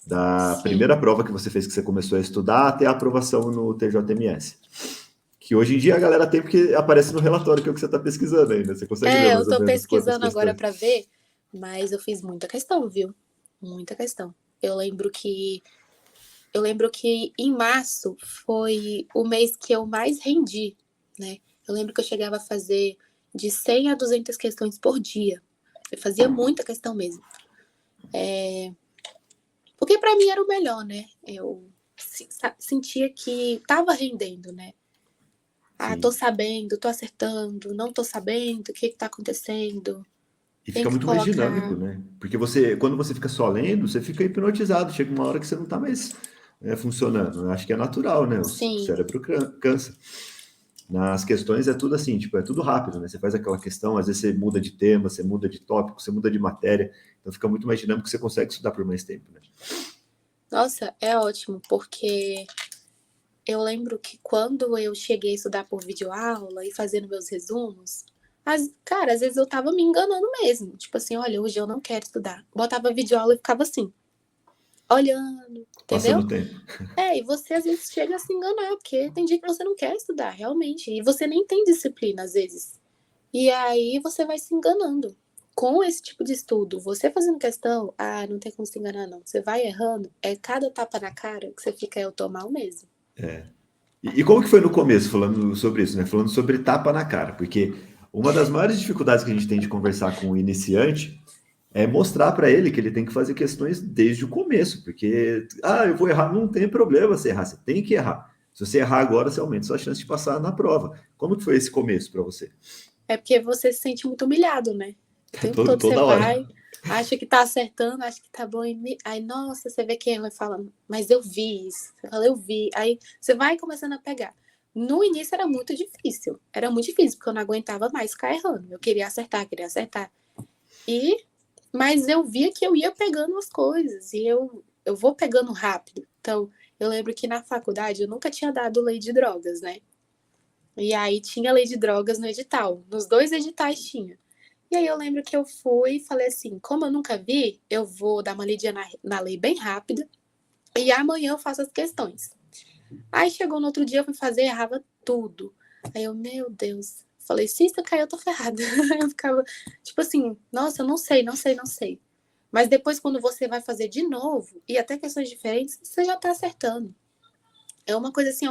Da primeira sim. prova que você fez, que você começou a estudar, até a aprovação no TJMS. Que hoje em dia a galera tem porque aparece no relatório que é o que você está pesquisando ainda. Você consegue ver Eu mais ou tô menos quantas pesquisando agora questões? para ver, mas eu fiz muita questão, viu? Muita questão. Eu lembro que em março foi o mês que eu mais rendi, né? Eu lembro que eu chegava a fazer de 100 a 200 questões por dia. Eu fazia muita questão mesmo. Porque para mim era o melhor, né? Eu sentia que tava rendendo, né? Tô Sim. sabendo, tô acertando, não tô sabendo, o que tá acontecendo? E Tem fica que muito mais dinâmico, colocar. né? Porque você, quando você fica só lendo, você fica hipnotizado. Chega uma hora que você não está mais funcionando. Eu acho que é natural, né? O Sim, cérebro cansa. Nas questões é tudo assim, tipo, é tudo rápido, né? Você faz aquela questão, às vezes você muda de tema, você muda de tópico, você muda de matéria, então fica muito mais dinâmico, você consegue estudar por mais tempo, né? nossa, é ótimo, porque eu lembro que quando eu cheguei a estudar por videoaula e fazendo meus resumos, cara, às vezes eu tava me enganando mesmo. Tipo assim, olha, hoje eu não quero estudar. Botava videoaula e ficava assim, olhando, Passando entendeu? o tempo. E você às vezes chega a se enganar, porque tem dia que você não quer estudar, realmente. E você nem tem disciplina, às vezes. E aí você vai se enganando. Com esse tipo de estudo, você fazendo questão, não tem como se enganar, não. Você vai errando, é cada tapa na cara que você fica, eu tô mal mesmo. E como que foi no começo, falando sobre isso, né? Falando sobre tapa na cara, porque uma das maiores dificuldades que a gente tem de conversar com o iniciante é mostrar para ele que ele tem que fazer questões desde o começo, porque, eu vou errar, não tem problema você errar, você tem que errar. Se você errar agora, você aumenta sua chance de passar na prova. Como que foi esse começo para você? É porque você se sente muito humilhado, né? O tempo todo você Toda hora. vai, acha que tá acertando, acha que tá bom. Aí, nossa, você vê que erra e fala, mas eu vi isso. Você fala, eu vi. Aí você vai começando a pegar. No início era muito difícil. Era muito difícil, porque eu não aguentava mais ficar errando. Eu queria acertar, queria acertar. Mas eu via que eu ia pegando as coisas. E eu vou pegando rápido. Então, eu lembro que na faculdade eu nunca tinha dado lei de drogas, né? E aí tinha lei de drogas no edital. Nos 2 editais tinha. E aí eu lembro que eu fui e falei assim, como eu nunca vi, eu vou dar uma lidinha na lei bem rápida e amanhã eu faço as questões. Aí chegou no outro dia, eu fui fazer, errava tudo. Aí eu, meu Deus, Falei, se isso cair, eu tô ferrada. Eu ficava, tipo assim, nossa, eu não sei, não sei, não sei. Mas depois, quando você vai fazer de novo, e até questões diferentes, você já tá acertando. É uma coisa assim,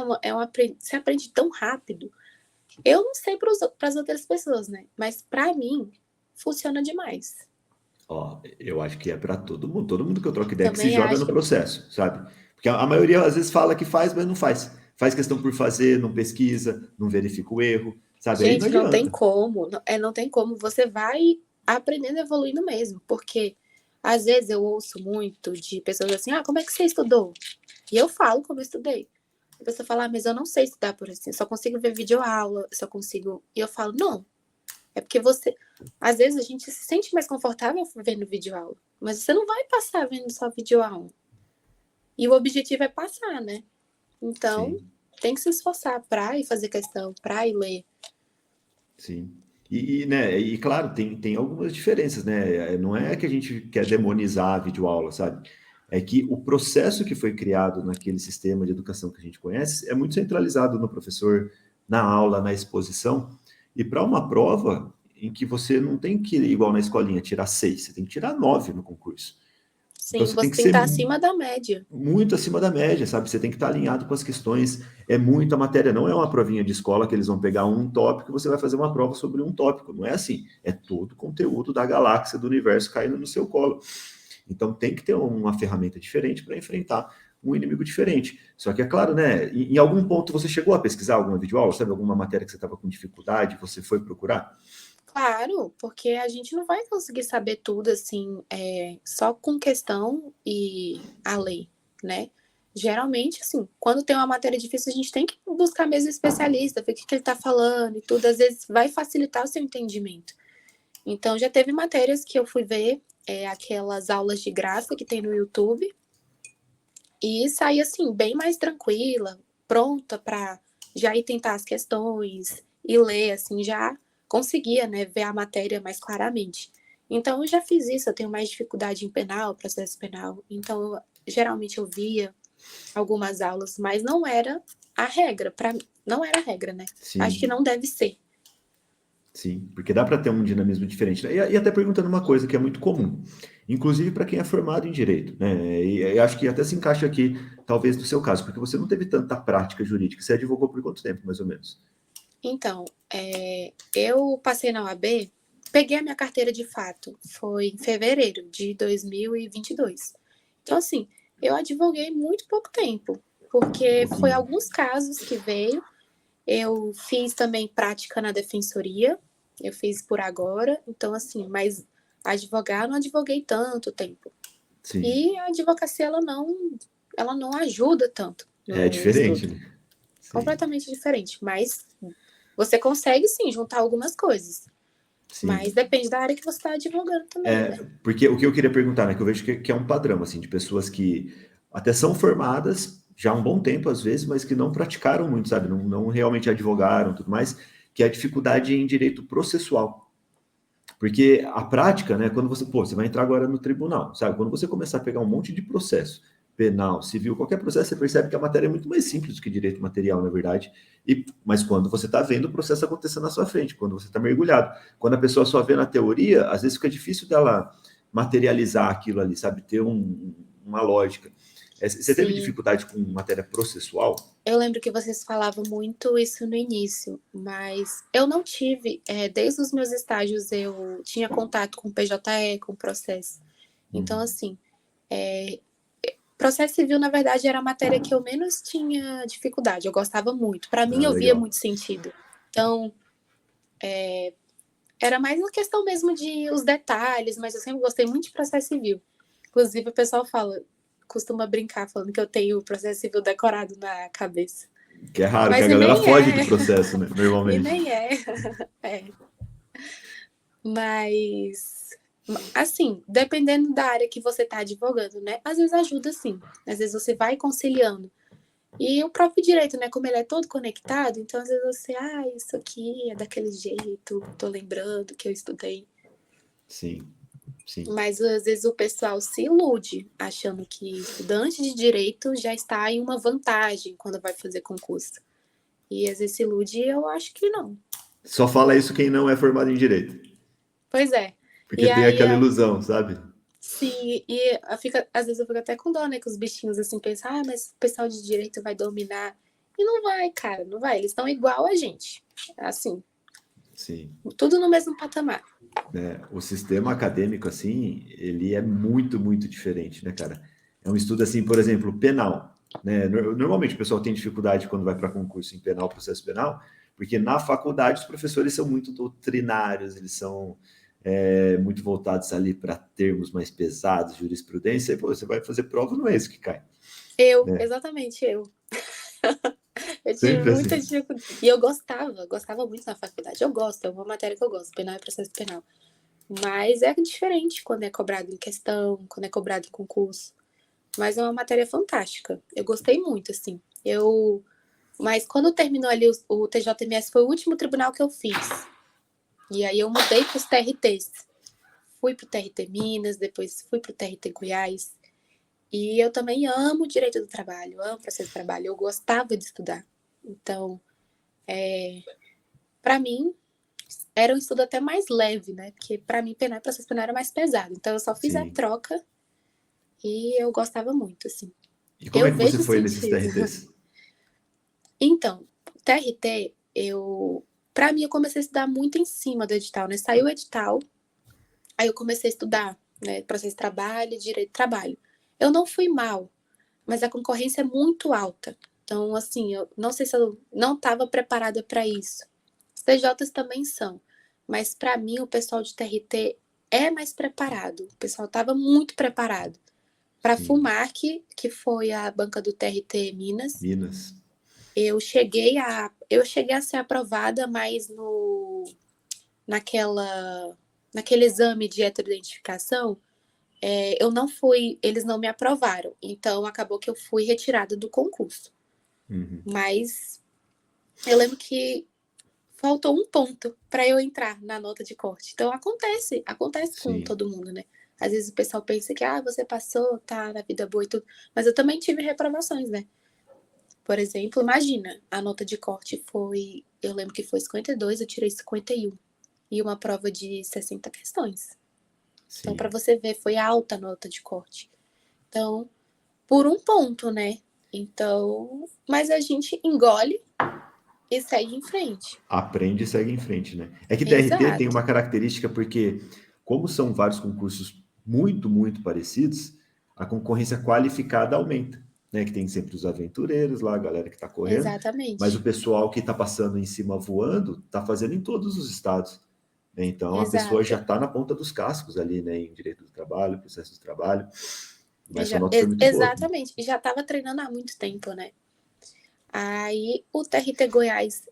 você aprende tão rápido. Eu não sei para as outras pessoas, né? Mas para mim, funciona demais. Ó, eu acho que é para todo mundo que eu troco ideia que se Também joga acho no que, processo, sabe? Porque a maioria às vezes fala que faz, mas não faz. Faz questão por fazer, não pesquisa, não verifica o erro, sabe? Aí não gente, não tem adianta. como. Não tem como. Você vai aprendendo e evoluindo mesmo. Porque às vezes eu ouço muito de pessoas assim, como é que você estudou? E eu falo como eu estudei. A pessoa fala, mas eu não sei estudar por assim, eu só consigo ver videoaula, só consigo. E eu falo, não, é porque você. Às vezes a gente se sente mais confortável vendo videoaula, mas você não vai passar vendo só videoaula. E o objetivo é passar, né? Então, Sim, tem que se esforçar para ir fazer questão, para ir ler. sim. Né, e claro, tem algumas diferenças, né? Não é que a gente quer demonizar a videoaula, sabe? É que o processo que foi criado naquele sistema de educação que a gente conhece é muito centralizado no professor, na aula, na exposição. E para uma prova em que você não tem que, igual na escolinha, tirar 6, você tem que tirar 9 no concurso. Então Sim, você tem você que tem que ser estar acima da média. muito acima da média, sabe? Você tem que estar alinhado com as questões. É muita matéria, não é uma provinha de escola que eles vão pegar um tópico e você vai fazer uma prova sobre um tópico. Não é assim. É todo o conteúdo da galáxia, do universo caindo no seu colo. Então tem que ter uma ferramenta diferente para enfrentar um inimigo diferente. Só que é claro, né? Em algum ponto você chegou a pesquisar alguma videoaula, sabe? Alguma matéria que você estava com dificuldade, você foi procurar? Claro, porque a gente não vai conseguir saber tudo assim, só com questão e a lei, né? Geralmente, assim, quando tem uma matéria difícil, a gente tem que buscar mesmo especialista, ver o que ele está falando e tudo. Às vezes vai facilitar o seu entendimento. Então, já teve matérias que eu fui ver, aquelas aulas de graça que tem no YouTube, e saí, assim, bem mais tranquila, pronta para já ir tentar as questões e ler, assim, já conseguia, né, ver a matéria mais claramente. Então, eu já fiz isso, eu tenho mais dificuldade em penal, processo penal. Então, geralmente eu via algumas aulas, mas não era a regra, não era a regra, né? Acho que Sim. não deve ser. Sim, porque dá para ter um dinamismo diferente, né? E até perguntando uma coisa que é muito comum, inclusive para quem é formado em direito, né? E acho que até se encaixa aqui, talvez no seu caso, porque você não teve tanta prática jurídica. Você advogou por quanto tempo, mais ou menos? Então, eu passei na OAB, peguei a minha carteira de fato, foi em fevereiro de 2022. Então, assim, eu advoguei muito pouco tempo, Um porque foi pouquinho. alguns casos que veio. Eu fiz também prática na defensoria, eu fiz por agora, então, assim, mas advogar, não advoguei tanto tempo. Sim, E a advocacia, ela não ajuda tanto é no diferente, estudo. né? Sim, Completamente diferente, mas você consegue sim juntar algumas coisas. Mas sim. depende da área que você está advogando também, né? Porque o que eu queria perguntar, né, que eu vejo que é um padrão, assim, de pessoas que até são formadas já há um bom tempo, às vezes, mas que não praticaram muito, sabe? Não realmente advogaram, tudo mais, que é a dificuldade em direito processual. Porque a prática, né, quando você vai entrar agora no tribunal, sabe? Quando você começar a pegar um monte de processo, penal, civil, qualquer processo, você percebe que a matéria é muito mais simples do que direito material, na verdade. Mas quando você está vendo o processo acontecendo na sua frente, quando você está mergulhado, quando a pessoa só vê na teoria, às vezes fica difícil dela materializar aquilo ali, sabe? Ter uma lógica. Você teve Sim, dificuldade com matéria processual? eu lembro que vocês falavam muito isso no início, mas eu não tive, desde os meus estágios eu tinha contato com PJE, com processo. Então, Uhum. assim, processo civil, na verdade, era a matéria que eu menos tinha dificuldade. Eu gostava muito. Para mim, Ah, eu via legal. muito sentido. Então, era mais uma questão mesmo de os detalhes, mas eu sempre gostei muito de processo civil. Inclusive, o pessoal costuma brincar falando que eu tenho o processo civil decorado na cabeça. Que é raro, que Mas a e galera nem foge do é, processo, né? e Normalmente. nem é. É. Mas, assim, dependendo da área que você está advogando, né? Às vezes ajuda sim. Às vezes você vai conciliando. E o próprio direito, né? Como ele é todo conectado, então às vezes você, isso aqui é daquele jeito, tô lembrando que eu estudei. Sim, sim. Mas às vezes o pessoal se ilude, achando que estudante de direito já está em uma vantagem quando vai fazer concurso. E às vezes se ilude e eu acho que não. Só fala isso quem não é formado em direito. Pois é. Porque E tem aí, aquela ilusão, sabe? sim, e às vezes eu fico até com dó, né? Que os bichinhos assim pensam, mas o pessoal de direito vai dominar. E não vai, cara, não vai. Eles estão igual a gente. Assim, Sim. tudo no mesmo patamar. O sistema acadêmico, assim, ele é muito, muito diferente, né, cara? É um estudo, assim, por exemplo, penal. Né? Normalmente o pessoal tem dificuldade quando vai para concurso em penal, processo penal, porque na faculdade os professores são muito doutrinários, eles são muito voltados ali para termos mais pesados, jurisprudência, e pô, você vai fazer prova, não é isso que cai. Né? Exatamente eu. Eu tive Sempre muita assim. dificuldade. E eu gostava muito na faculdade. Eu gosto, é uma matéria que eu gosto, penal e processo penal. Mas é diferente quando é cobrado em questão, quando é cobrado em concurso. Mas é uma matéria fantástica. Eu gostei muito, assim. Mas quando terminou ali o TJMS, foi o último tribunal que eu fiz. E aí eu mudei para os TRTs. Fui para o TRT Minas, depois fui para o TRT Goiás. E eu também amo direito do trabalho, amo processo de trabalho. Eu gostava de estudar. Então, para mim, era um estudo até mais leve, né? Porque para mim, penal e processo penal era mais pesado. Então, eu só fiz a Sim. troca e eu gostava muito, assim. E como é Eu que você vejo foi nesses sentido. TRTs? Então, TRT, para mim, eu comecei a estudar muito em cima do edital, né? Saiu o edital, aí eu comecei a estudar, né? Processo de trabalho, direito de trabalho. Eu não fui mal, mas a concorrência é muito alta. Então, assim, eu não sei se eu não estava preparada para isso. Os TJs também são, mas para mim o pessoal de TRT é mais preparado. O pessoal estava muito preparado. Para a Sim. FUMARC, que foi a banca do TRT Minas, Minas. eu cheguei a ser aprovada, mas naquele exame de heteroidentificação, eu não fui, eles não me aprovaram. Então acabou que eu fui retirada do concurso. Uhum. Mas eu lembro que faltou um ponto para eu entrar na nota de corte. Então acontece com Sim. todo mundo, né? Às vezes o pessoal pensa que você passou, tá na vida boa e tudo, mas eu também tive reprovações, né? Por exemplo, imagina, a nota de corte foi, eu lembro que foi 52, eu tirei 51 e uma prova de 60 questões. Então, para Sim. você ver, foi alta a nota de corte. Então, por um ponto, né? Então, mas a gente engole e segue em frente. Aprende e segue em frente, né? É que TRT tem Exato. uma característica porque, como são vários concursos muito, muito parecidos, a concorrência qualificada aumenta, né? Que tem sempre os aventureiros lá, a galera que está correndo, mas o Exatamente. pessoal que está passando em cima voando está fazendo em todos os estados. Né? Então a pessoa já Exato. está na ponta dos cascos ali, né? Em direito do trabalho, processo de trabalho. Mas sua nota foi muito boa. Exatamente. E já estava treinando há muito tempo, né? Aí o TRT Goiás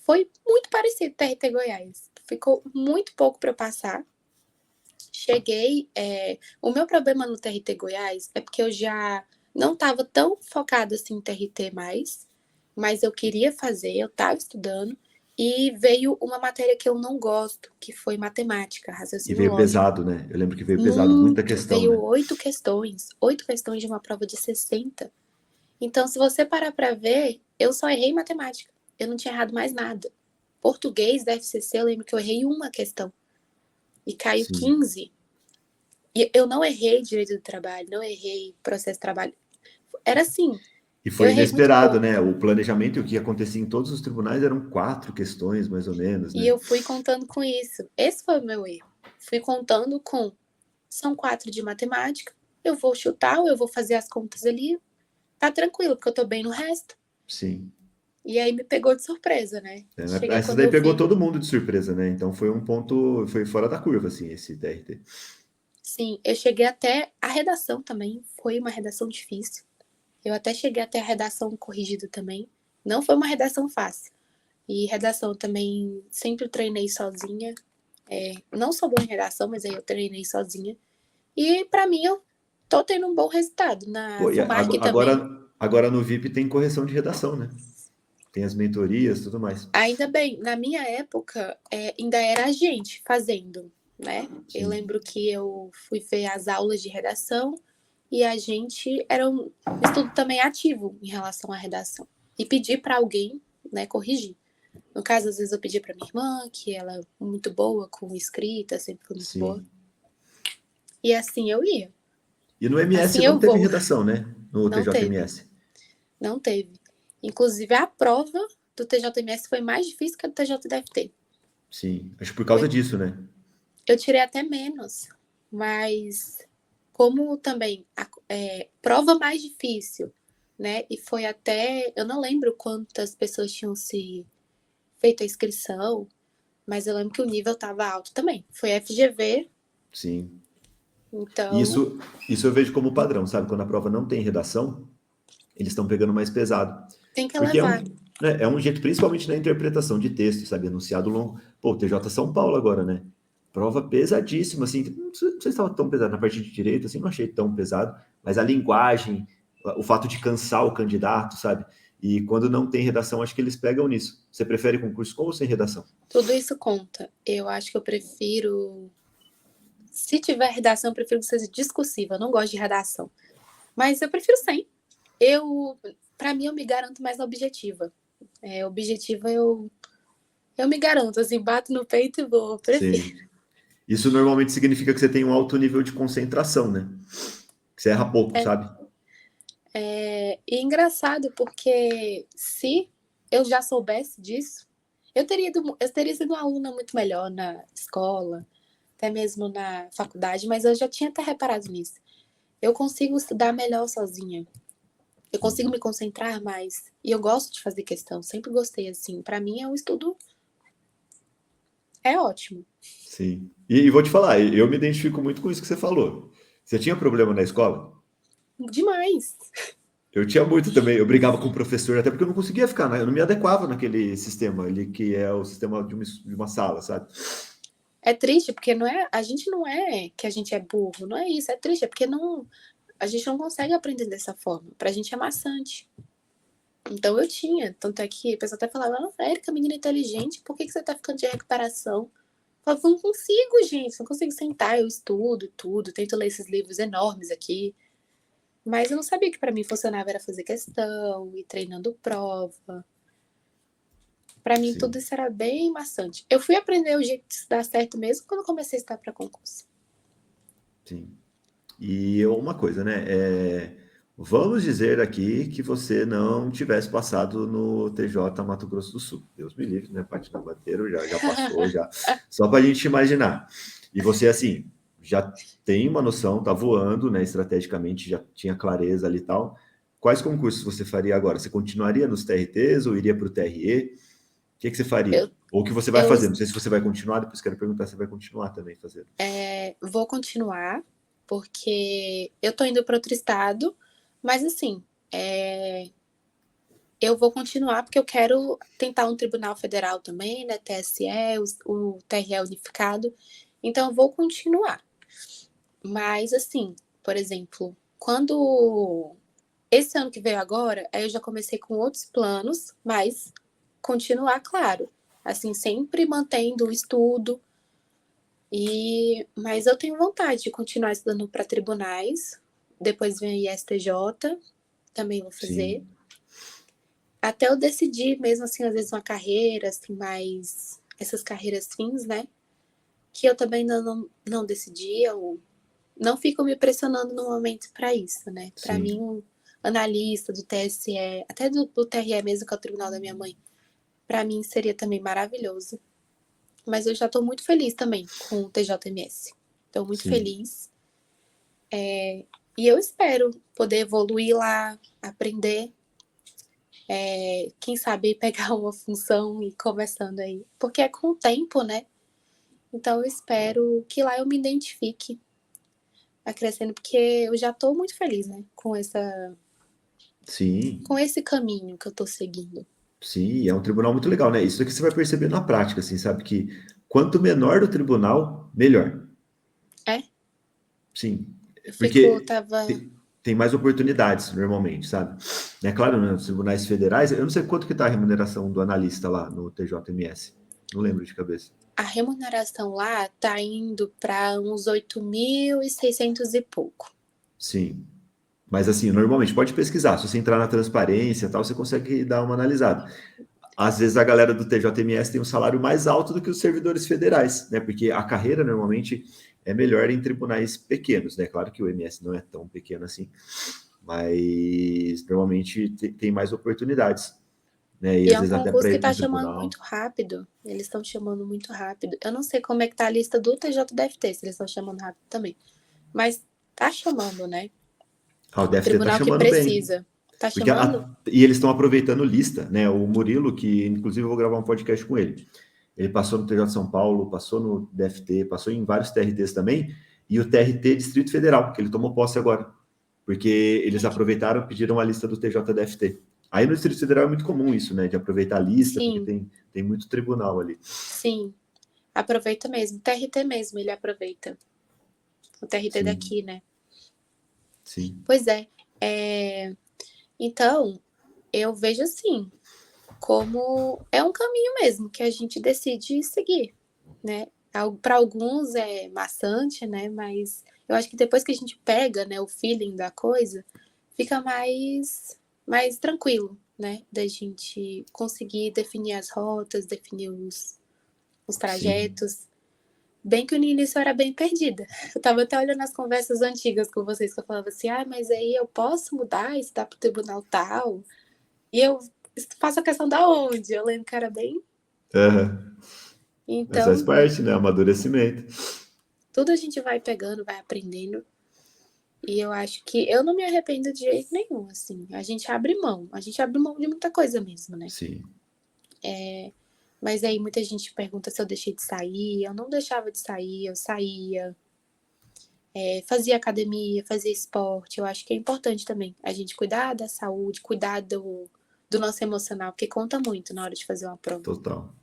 foi muito parecido com o TRT Goiás. Ficou muito pouco para eu passar. Cheguei. O meu problema no TRT Goiás é porque eu já não estava tão focada assim em TRT mais, mas eu queria fazer, eu estava estudando, e veio uma matéria que eu não gosto, que foi matemática, E raciocínio veio lógico. pesado, né? Eu lembro que veio pesado, muita Muito, questão, veio né? 8 questões de uma prova de 60. Então, se você parar para ver, eu só errei matemática. Eu não tinha errado mais nada. Português da FCC, eu lembro que eu errei uma questão e caiu Sim. 15. E eu não errei direito do trabalho, não errei processo de trabalho. Era assim, E eu foi errei muito inesperado, pouco. né? O planejamento e o que acontecia em todos os tribunais eram 4 questões, mais ou menos, E né? eu fui contando com isso. Esse foi o meu erro. Fui contando com. São 4 de matemática, eu vou chutar ou eu vou fazer as contas ali. Tá tranquilo, porque eu tô bem no resto. Sim. E aí me pegou de surpresa, né? Cheguei Essa quando daí eu pegou vi. todo mundo de surpresa, né? Então foi um ponto, foi fora da curva, assim, esse TRT. Sim, eu cheguei até a redação também. Foi uma redação difícil. Eu até cheguei até a redação corrigida também. Não foi uma redação fácil. E redação também sempre treinei sozinha. Não sou boa em redação, mas aí eu treinei sozinha. E para mim eu tô tendo um bom resultado. Na Pô, e FUMARC também. agora no VIP tem correção de redação, né? Tem as mentorias, tudo mais. Ainda bem, na minha época ainda era a gente fazendo, né? Eu Sim. lembro que eu fui ver as aulas de redação e a gente era um estudo também ativo em relação à redação. E pedir para alguém, né, corrigir. No caso, às vezes eu pedia para minha irmã, que ela é muito boa com escrita, sempre foi muito boa. Sim. E assim eu ia. E no MS Assim não eu teve vou. redação, né? No Não teve, TJMS. não teve. Inclusive, a prova do TJMS foi mais difícil que a do TJDFT. Sim, acho que por causa disso, né? Eu tirei até menos, mas como também prova mais difícil, né? E foi até, eu não lembro quantas pessoas tinham se feito a inscrição, mas eu lembro que o nível estava alto também. Foi FGV, Sim. então Isso eu vejo como padrão, sabe? Quando a prova não tem redação, eles estão pegando mais pesado. tem que Porque levar. é um jeito, principalmente na interpretação de texto, sabe? Enunciado longo. Pô, o TJ São Paulo agora, né? Prova pesadíssima, assim. Não sei se estava tão pesado na parte de direito, assim, não achei tão pesado. Mas a linguagem, o fato de cansar o candidato, sabe? E quando não tem redação, acho que eles pegam nisso. Você prefere concurso com ou sem redação? Tudo isso conta. Eu acho que eu prefiro. Se tiver redação, eu prefiro que seja discursiva. Eu não gosto de redação. Mas eu prefiro sem. Para mim, eu me garanto mais na objetiva. Objetiva, eu me garanto, assim, bato no peito e vou. Eu prefiro. Sim. Isso normalmente significa que você tem um alto nível de concentração, né? Que você erra pouco, sabe? E engraçado, porque se eu já soubesse disso, eu teria sido uma aluna muito melhor na escola, até mesmo na faculdade, mas eu já tinha até reparado nisso. Eu consigo estudar melhor sozinha. Eu consigo me concentrar mais. E eu gosto de fazer questão. Sempre gostei, assim. Para mim, é um estudo. É ótimo. Sim. E vou te falar, eu me identifico muito com isso que você falou. Você tinha problema na escola? Demais. Eu tinha muito também. Eu brigava com o professor, até porque eu não conseguia ficar, né? Eu não me adequava naquele sistema ali, que é o sistema de uma sala, sabe? É triste, porque não é. A gente não é que a gente é burro. Não é isso. É triste, é porque não. A gente não consegue aprender dessa forma. Pra gente é maçante. Então eu tinha. Tanto é que a pessoa até falava, nossa, Érica, menina inteligente, por que você tá ficando de recuperação? Eu falava, não consigo, gente. Não consigo sentar. Eu estudo tudo. Tento ler esses livros enormes aqui. Mas eu não sabia que para mim funcionava era fazer questão, ir treinando prova. Para mim tudo Sim, isso era bem maçante. Eu fui aprender o jeito de dar certo mesmo quando comecei a estudar para concurso. sim. E uma coisa, né? Vamos dizer aqui que você não tivesse passado no TJ Mato Grosso do Sul. Deus me livre, né? Parte do Bandeiro já passou, já. Só para a gente imaginar. E você, assim, já tem uma noção, tá voando, né? Estrategicamente, já tinha clareza ali e tal. Quais concursos você faria agora? Você continuaria nos TRTs ou iria para o TRE? O que você faria? Eu, Ou o que você vai eu fazer? Não sei se você vai continuar, depois quero perguntar se você vai continuar também fazendo. vou continuar, porque eu tô indo para outro estado, mas assim, eu vou continuar porque eu quero tentar um tribunal federal também, né? TSE, o TRE unificado. Então eu vou continuar. Mas assim, por exemplo, quando esse ano que veio agora, aí eu já comecei com outros planos, mas continuar, claro, assim, sempre mantendo o estudo. Mas eu tenho vontade de continuar estudando para tribunais. Depois vem a ISTJ, também vou fazer. Sim, Até eu decidir mesmo assim, às vezes uma carreira, assim, mais essas carreiras fins, né? Que eu também ainda não decidi, eu não fico me pressionando no momento para isso, né? Para sim, mim, um analista do TSE, até do TRE mesmo, que é o tribunal da minha mãe, para mim seria também maravilhoso. Mas eu já estou muito feliz também com o TJMS. Estou muito sim. feliz. E eu espero poder evoluir lá, aprender, quem sabe pegar uma função e ir começando aí. Porque é com o tempo, né? Então eu espero que lá eu me identifique a crescendo, porque eu já estou muito feliz, né? Sim, Com esse caminho que eu estou seguindo. sim, é um tribunal muito legal, né? Isso aqui você vai perceber na prática, assim, sabe? Que quanto menor o tribunal, melhor. É, Sim, eu fico, porque tava. tem mais oportunidades, normalmente, sabe? É claro, né, nos tribunais federais, eu não sei quanto que está a remuneração do analista lá no TJMS. Não lembro de cabeça. A remuneração lá tá indo para uns 8.600 e pouco. Sim. Mas assim, normalmente, pode pesquisar. Se você entrar na transparência e tal, você consegue dar uma analisada. às vezes a galera do TJMS tem um salário mais alto do que os servidores federais, né? Porque a carreira normalmente é melhor em tribunais pequenos, né? Claro que o MS não é tão pequeno assim, mas normalmente tem mais oportunidades, né? E E às é um vezes até concurso para que ir para está um chamando muito tribunal. rápido. Eles estão chamando muito rápido. Eu não sei como é que tá a lista do TJDFT, se eles estão chamando rápido também. Mas tá chamando, né? Ah, o DFT está Tribunal que chamando bem. precisa. Tá Porque chamando? e eles estão aproveitando lista, né? O Murilo, que inclusive eu vou gravar um podcast com ele. Ele passou no TJ de São Paulo, passou no DFT, passou em vários TRTs também, e o TRT Distrito Federal, que ele tomou posse agora. Porque eles aproveitaram e pediram a lista do TJDFT. Aí no Distrito Federal é muito comum isso, né? De aproveitar a lista, porque Sim, tem muito tribunal ali. sim. Aproveita mesmo. O TRT mesmo, ele aproveita. O TRT Sim, daqui, né? sim. Pois é. Então, eu vejo assim, como é um caminho mesmo que a gente decide seguir, né? Para alguns é maçante, né? Mas eu acho que depois que a gente pega, né, o feeling da coisa, fica mais tranquilo, né? Da gente conseguir definir as rotas, definir os Sim. trajetos. Bem que no início eu era bem perdida. Eu tava até olhando as conversas antigas com vocês, que eu falava assim, mas aí eu posso mudar e estudar pro tribunal tal? E eu faço a questão da onde? Eu lembro que era bem. Uhum. Mas faz Então, parte, né? Amadurecimento. tudo a gente vai pegando, vai aprendendo. E eu acho que eu não me arrependo de jeito nenhum, assim. A gente abre mão. A gente abre mão de muita coisa mesmo, né? Sim. Mas aí muita gente pergunta se eu deixei de sair. Eu não deixava de sair, eu saía. Fazia academia, fazia esporte. Eu acho que é importante também a gente cuidar da saúde, cuidar do nosso emocional, porque conta muito na hora de fazer uma prova. Total.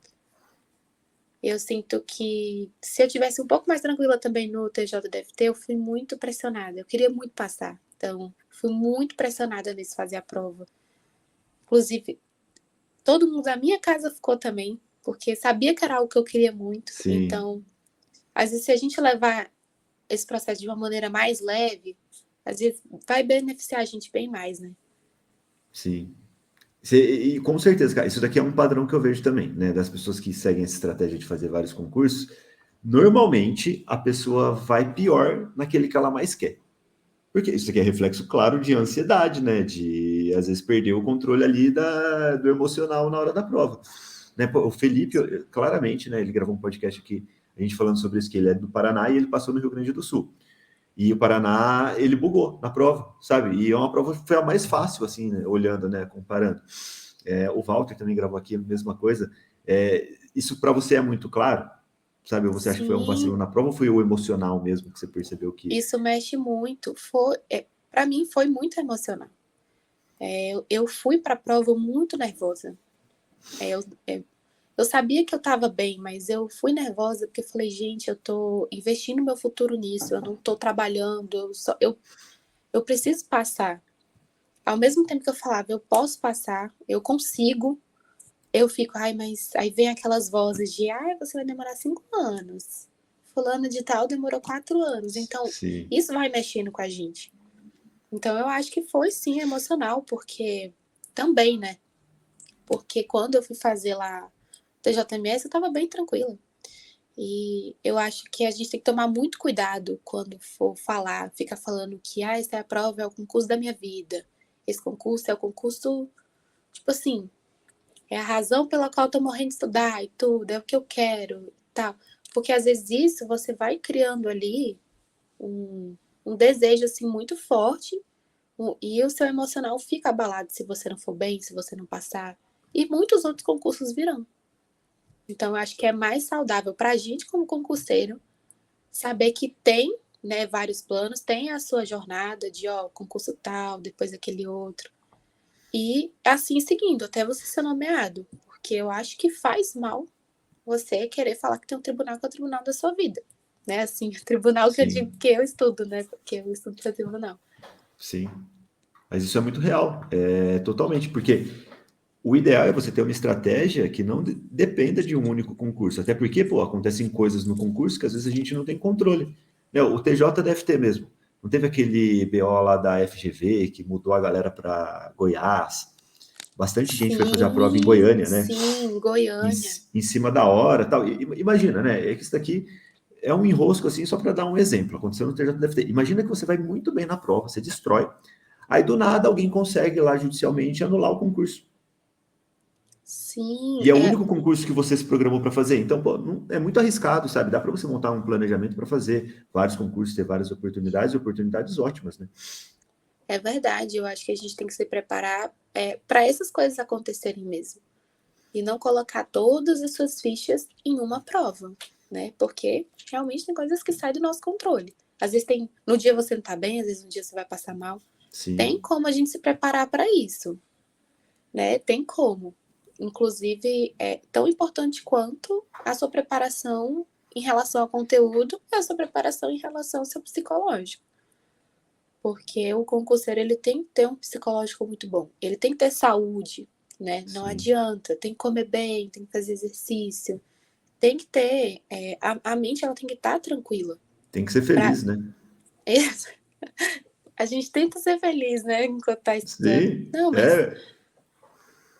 Eu sinto que se eu tivesse um pouco mais tranquila também no TJDFT, eu fui muito pressionada. Eu queria muito passar. Então, fui muito pressionada nesse fazer a prova. Inclusive, todo mundo da minha casa ficou também, porque sabia que era algo que eu queria muito. Sim. Então, às vezes, se a gente levar esse processo de uma maneira mais leve, às vezes vai beneficiar a gente bem mais, né? Sim. E com certeza, cara, isso daqui é um padrão que eu vejo também, né? Das pessoas que seguem essa estratégia de fazer vários concursos. Normalmente, a pessoa vai pior naquele que ela mais quer. Porque isso aqui é reflexo claro de ansiedade, né? De, às vezes, perder o controle ali do emocional na hora da prova. Né? Pô, o Felipe, claramente, né? Ele gravou um podcast aqui, a gente falando sobre isso, que ele é do Paraná e ele passou no Rio Grande do Sul. E o Paraná, ele bugou na prova, sabe? E é uma prova que foi a mais fácil, assim, né? Olhando, né? Comparando. O Walter também gravou aqui a mesma coisa. Isso para você é muito claro? Sabe? Ou você acha que foi um vacilo Sim, na prova ou foi o emocional mesmo que você percebeu que... isso mexe muito. Para mim, foi muito emocional. Eu fui para a prova muito nervosa. Eu sabia que eu estava bem, mas eu fui nervosa porque eu falei, gente, eu estou investindo meu futuro nisso, eu não estou trabalhando, eu preciso passar. Ao mesmo tempo que eu falava, eu posso passar, eu consigo, eu fico, mas aí vem aquelas vozes de, você vai demorar 5 anos. Fulano de tal demorou 4 anos. Então, Sim, isso vai mexendo com a gente. Então, eu acho que foi sim emocional, porque também, né? Porque quando eu fui fazer lá TJMS, eu estava bem tranquila. E eu acho que a gente tem que tomar muito cuidado quando for falar, ficar falando que essa é a prova, é o concurso da minha vida. Esse concurso é o concurso, tipo assim, é a razão pela qual eu tô morrendo de estudar e tudo, é o que eu quero e tal. Porque às vezes isso você vai criando ali um desejo assim muito forte e o seu emocional fica abalado se você não for bem, se você não passar. E muitos outros concursos virão. Então, eu acho que é mais saudável para a gente, como concurseiro, saber que tem, né, vários planos, tem a sua jornada de, concurso tal, depois aquele outro. E assim seguindo, até você ser nomeado. Porque eu acho que faz mal você querer falar que tem um tribunal que é o tribunal da sua vida. Né? Assim, o tribunal que eu digo sim, que eu estudo, né? Porque eu estudo para tribunal. sim. Mas isso é muito real, totalmente, porque o ideal é você ter uma estratégia que não dependa de um único concurso. Até porque, pô, acontecem coisas no concurso que às vezes a gente não tem controle. Né? O TJ deve ter mesmo. Não teve aquele BO lá da FGV que mudou a galera para Goiás. bastante gente foi fazer a prova em Sim, Goiânia, né? sim, Em, Goiânia. em cima da hora, tal. Imagina, né? É que isso daqui é um enrosco assim, só para dar um exemplo. Aconteceu no TJDFT. Imagina que você vai muito bem na prova, você destrói. Aí do nada alguém consegue lá judicialmente anular o concurso. Sim, E é o único concurso que você se programou para fazer. Então, pô, é muito arriscado, sabe? Dá para você montar um planejamento para fazer vários concursos, ter várias oportunidades e oportunidades ótimas, né? é verdade. Eu acho que a gente tem que se preparar para essas coisas acontecerem mesmo. E não colocar todas as suas fichas em uma prova, né? Porque realmente tem coisas que saem do nosso controle. Às vezes tem, no dia você não tá bem, às vezes no dia você vai passar mal. Tem Sim, como a gente se preparar para isso, né? Tem como. Inclusive, é tão importante quanto a sua preparação em relação ao conteúdo e a sua preparação em relação ao seu psicológico. Porque o concurseiro, ele tem que ter um psicológico muito bom. Ele tem que ter saúde, né? Não sim. adianta. Tem que comer bem, tem que fazer exercício. Tem que ter... a mente, ela tem que estar tranquila. Tem que ser Pra... feliz, né? A gente tenta ser feliz, né? Enquanto tá estudando. Sim, Não, mas é,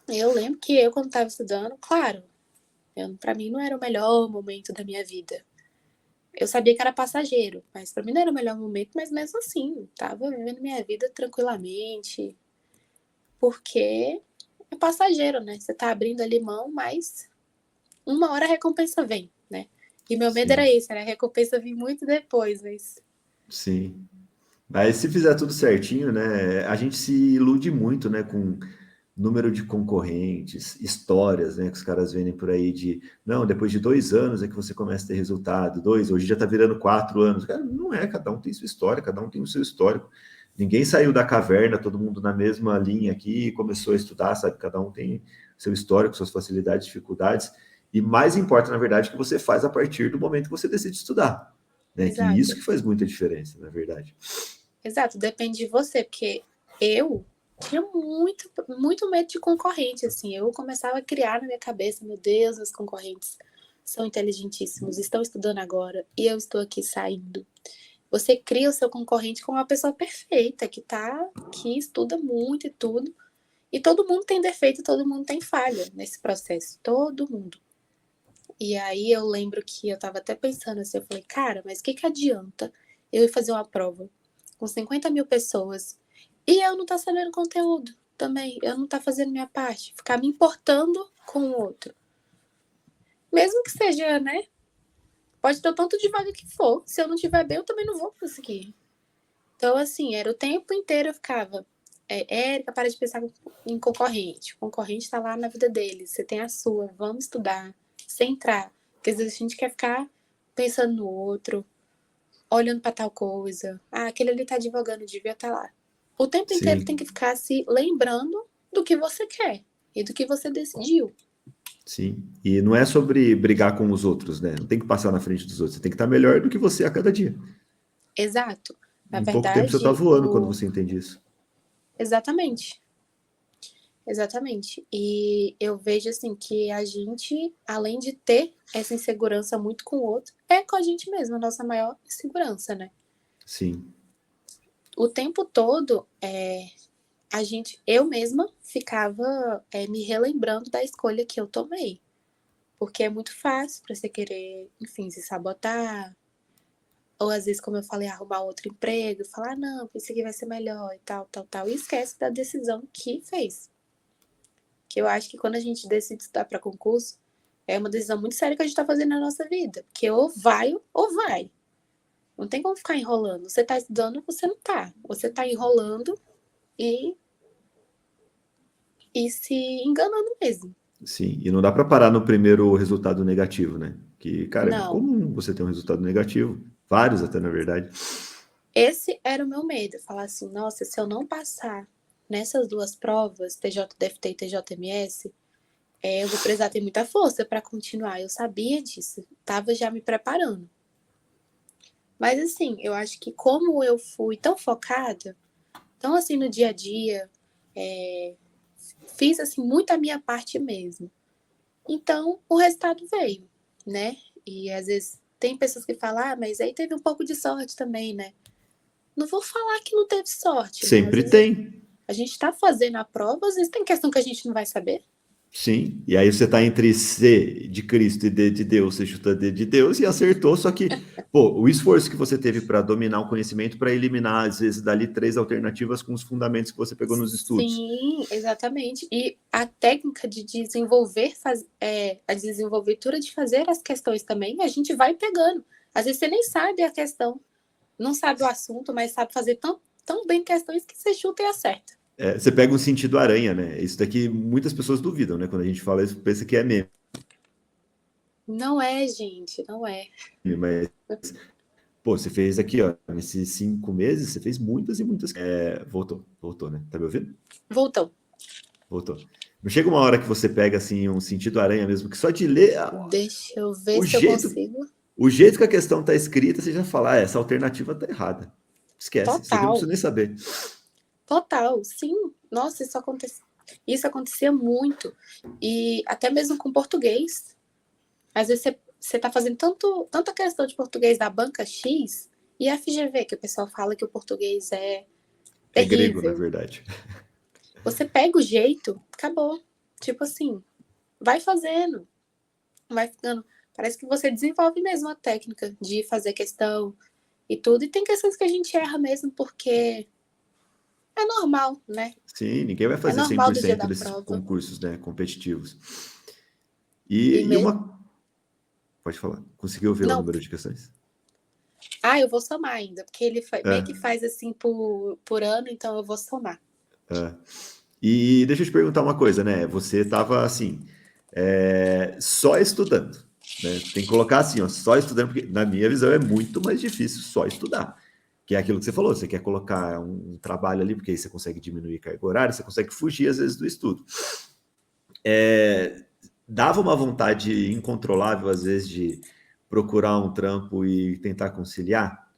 eu lembro que eu, quando estava estudando, claro, para mim não era o melhor momento da minha vida. Eu sabia que era passageiro, mas para mim não era o melhor momento, mas mesmo assim, tava vivendo minha vida tranquilamente, porque é passageiro, né? Você tá abrindo ali mão, mas uma hora a recompensa vem, né? E meu medo era sim, esse, era a recompensa vir muito depois, mas sim. Mas se fizer tudo certinho, né? A gente se ilude muito, né? Com número de concorrentes, histórias, né? Que os caras vendem por aí de, não, depois de 2 anos é que você começa a ter resultado. Hoje já tá virando 4 anos. Cara, não é, cada um tem sua história, cada um tem o seu histórico. Ninguém saiu da caverna, todo mundo na mesma linha aqui e começou a estudar, sabe? Cada um tem seu histórico, suas facilidades, dificuldades. E mais importa, na verdade, que você faz a partir do momento que você decide estudar. Né? Que isso exato. que faz muita diferença, na verdade. Exato, depende de você, porque eu tinha muito, muito medo de concorrente, assim. Eu começava a criar na minha cabeça, meu Deus, os concorrentes são inteligentíssimos, estão estudando agora e eu estou aqui saindo. Você cria o seu concorrente como uma pessoa perfeita, que estuda muito e tudo. E todo mundo tem defeito, todo mundo tem falha nesse processo, todo mundo. E aí eu lembro que eu tava até pensando assim, eu falei, cara, mas o que adianta eu ir fazer uma prova com 50 mil pessoas e eu não tá sabendo conteúdo também, eu não tá fazendo minha parte, ficar me importando com o outro. Mesmo que seja, né? Pode ter o tanto de vaga que for, se eu não tiver bem, eu também não vou conseguir. Então, assim, era o tempo inteiro eu ficava, Érica, para de pensar em concorrente. O concorrente tá lá na vida dele, você tem a sua, vamos estudar, sem entrar. Porque às vezes a gente quer ficar pensando no outro, olhando para tal coisa. Ah, aquele ali tá advogando, devia estar lá. O tempo inteiro tem que Sim, ficar se lembrando do que você quer e do que você decidiu. sim. E não é sobre brigar com os outros, né? Não tem que passar na frente dos outros. Você tem que estar melhor do que você a cada dia. Exato. Na Em pouco tempo você está verdade, voando quando você entende isso. exatamente. Exatamente. E eu vejo assim que a gente, além de ter essa insegurança muito com o outro, é com a gente mesmo, a nossa maior insegurança, né? Sim, O tempo todo, eu mesma ficava me relembrando da escolha que eu tomei. Porque é muito fácil para você querer, enfim, se sabotar. Ou às vezes, como eu falei, arrumar outro emprego, falar, ah, não, isso aqui vai ser melhor e tal, tal, tal. E esquece da decisão que fez. Que eu acho que quando a gente decide estudar para concurso, é uma decisão muito séria que a gente está fazendo na nossa vida. Porque ou vai ou vai. Não tem como ficar enrolando. Você está estudando, você não está. Você está enrolando e, e se enganando mesmo. sim. E não dá para parar no primeiro resultado negativo, né? Que, cara, é muito Não. comum você ter um resultado negativo. Vários até, na verdade. Esse era o meu medo. Falar assim, nossa, se eu não passar nessas duas provas, TJDFT e TJMS, eu vou precisar ter muita força para continuar. Eu sabia disso. Tava já me preparando. Mas assim, eu acho que como eu fui tão focada, tão assim no dia a dia, é, fiz assim muito a minha parte mesmo. Então o resultado veio, né? E às vezes tem pessoas que falam, ah, mas aí teve um pouco de sorte também, né? Não vou falar que não teve sorte, né? Às Sempre vezes tem. A gente está fazendo a prova, às vezes tem questão que a gente não vai saber. Sim, e aí você tá entre C de Cristo e D de Deus, você chuta D de Deus e acertou, só que, pô, o esforço que você teve para dominar o conhecimento, para eliminar, às vezes, dali 3 alternativas com os fundamentos que você pegou nos estudos. Sim, exatamente. E a técnica de desenvolver, a desenvoltura de fazer as questões também, a gente vai pegando. Às vezes você nem sabe a questão, não sabe o assunto, mas sabe fazer tão bem questões que você chuta e acerta. Você pega um sentido aranha, né? Isso daqui muitas pessoas duvidam, né? Quando a gente fala isso, pensa que é meme, Não é, gente, não é. mas, pô, você fez aqui, ó, nesses 5 meses, você fez muitas e muitas. Voltou, né? Tá me ouvindo? Voltou. Voltou. Não chega uma hora que você pega, assim, um sentido aranha mesmo, que só de ler Deixa eu ver o se eu jeito, consigo. o jeito que a questão tá escrita, você já fala, essa alternativa tá errada. Esquece, isso aqui eu não Total, preciso nem saber. total, sim. Nossa, isso acontecia muito. E até mesmo com português. Às vezes você está fazendo tanta questão de português da banca X e FGV, que o pessoal fala que o português é É grego, na terrível. verdade. Você pega o jeito, acabou. Tipo assim, vai fazendo, vai ficando. Parece que você desenvolve mesmo a técnica de fazer questão e tudo. E tem questões que a gente erra mesmo porque é normal, né? Sim, ninguém vai É fazer normal do dia 100% da desses prova. concursos, né, competitivos. E E mesmo. uma... Pode falar. Conseguiu ver o Não, número de questões? eu vou somar ainda, porque ele meio É, que faz assim por ano, então eu vou somar. é. E deixa eu te perguntar uma coisa, né? Você estava assim, só estudando, né? Tem que colocar assim, ó, só estudando, porque na minha visão é muito mais difícil só estudar. Que é aquilo que você falou, você quer colocar um trabalho ali, porque aí você consegue diminuir a carga horária, você consegue fugir às vezes do estudo. Dava uma vontade incontrolável, às vezes, de procurar um trampo e tentar conciliar,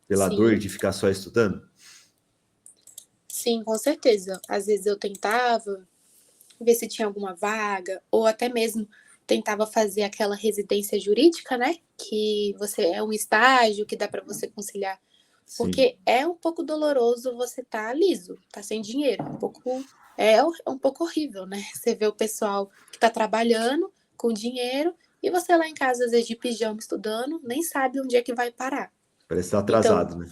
pela dor Sim, de ficar só estudando? sim, com certeza. Às vezes eu tentava ver se tinha alguma vaga, ou até mesmo tentava fazer aquela residência jurídica, né? Que você é um estágio que dá para você conciliar. Sim, Porque é um pouco doloroso você tá liso, tá sem dinheiro. É um pouco horrível, né? Você vê o pessoal que tá trabalhando com dinheiro e você lá em casa, às vezes, de pijama estudando, nem sabe onde é que vai parar. parece estar Então, atrasado, né?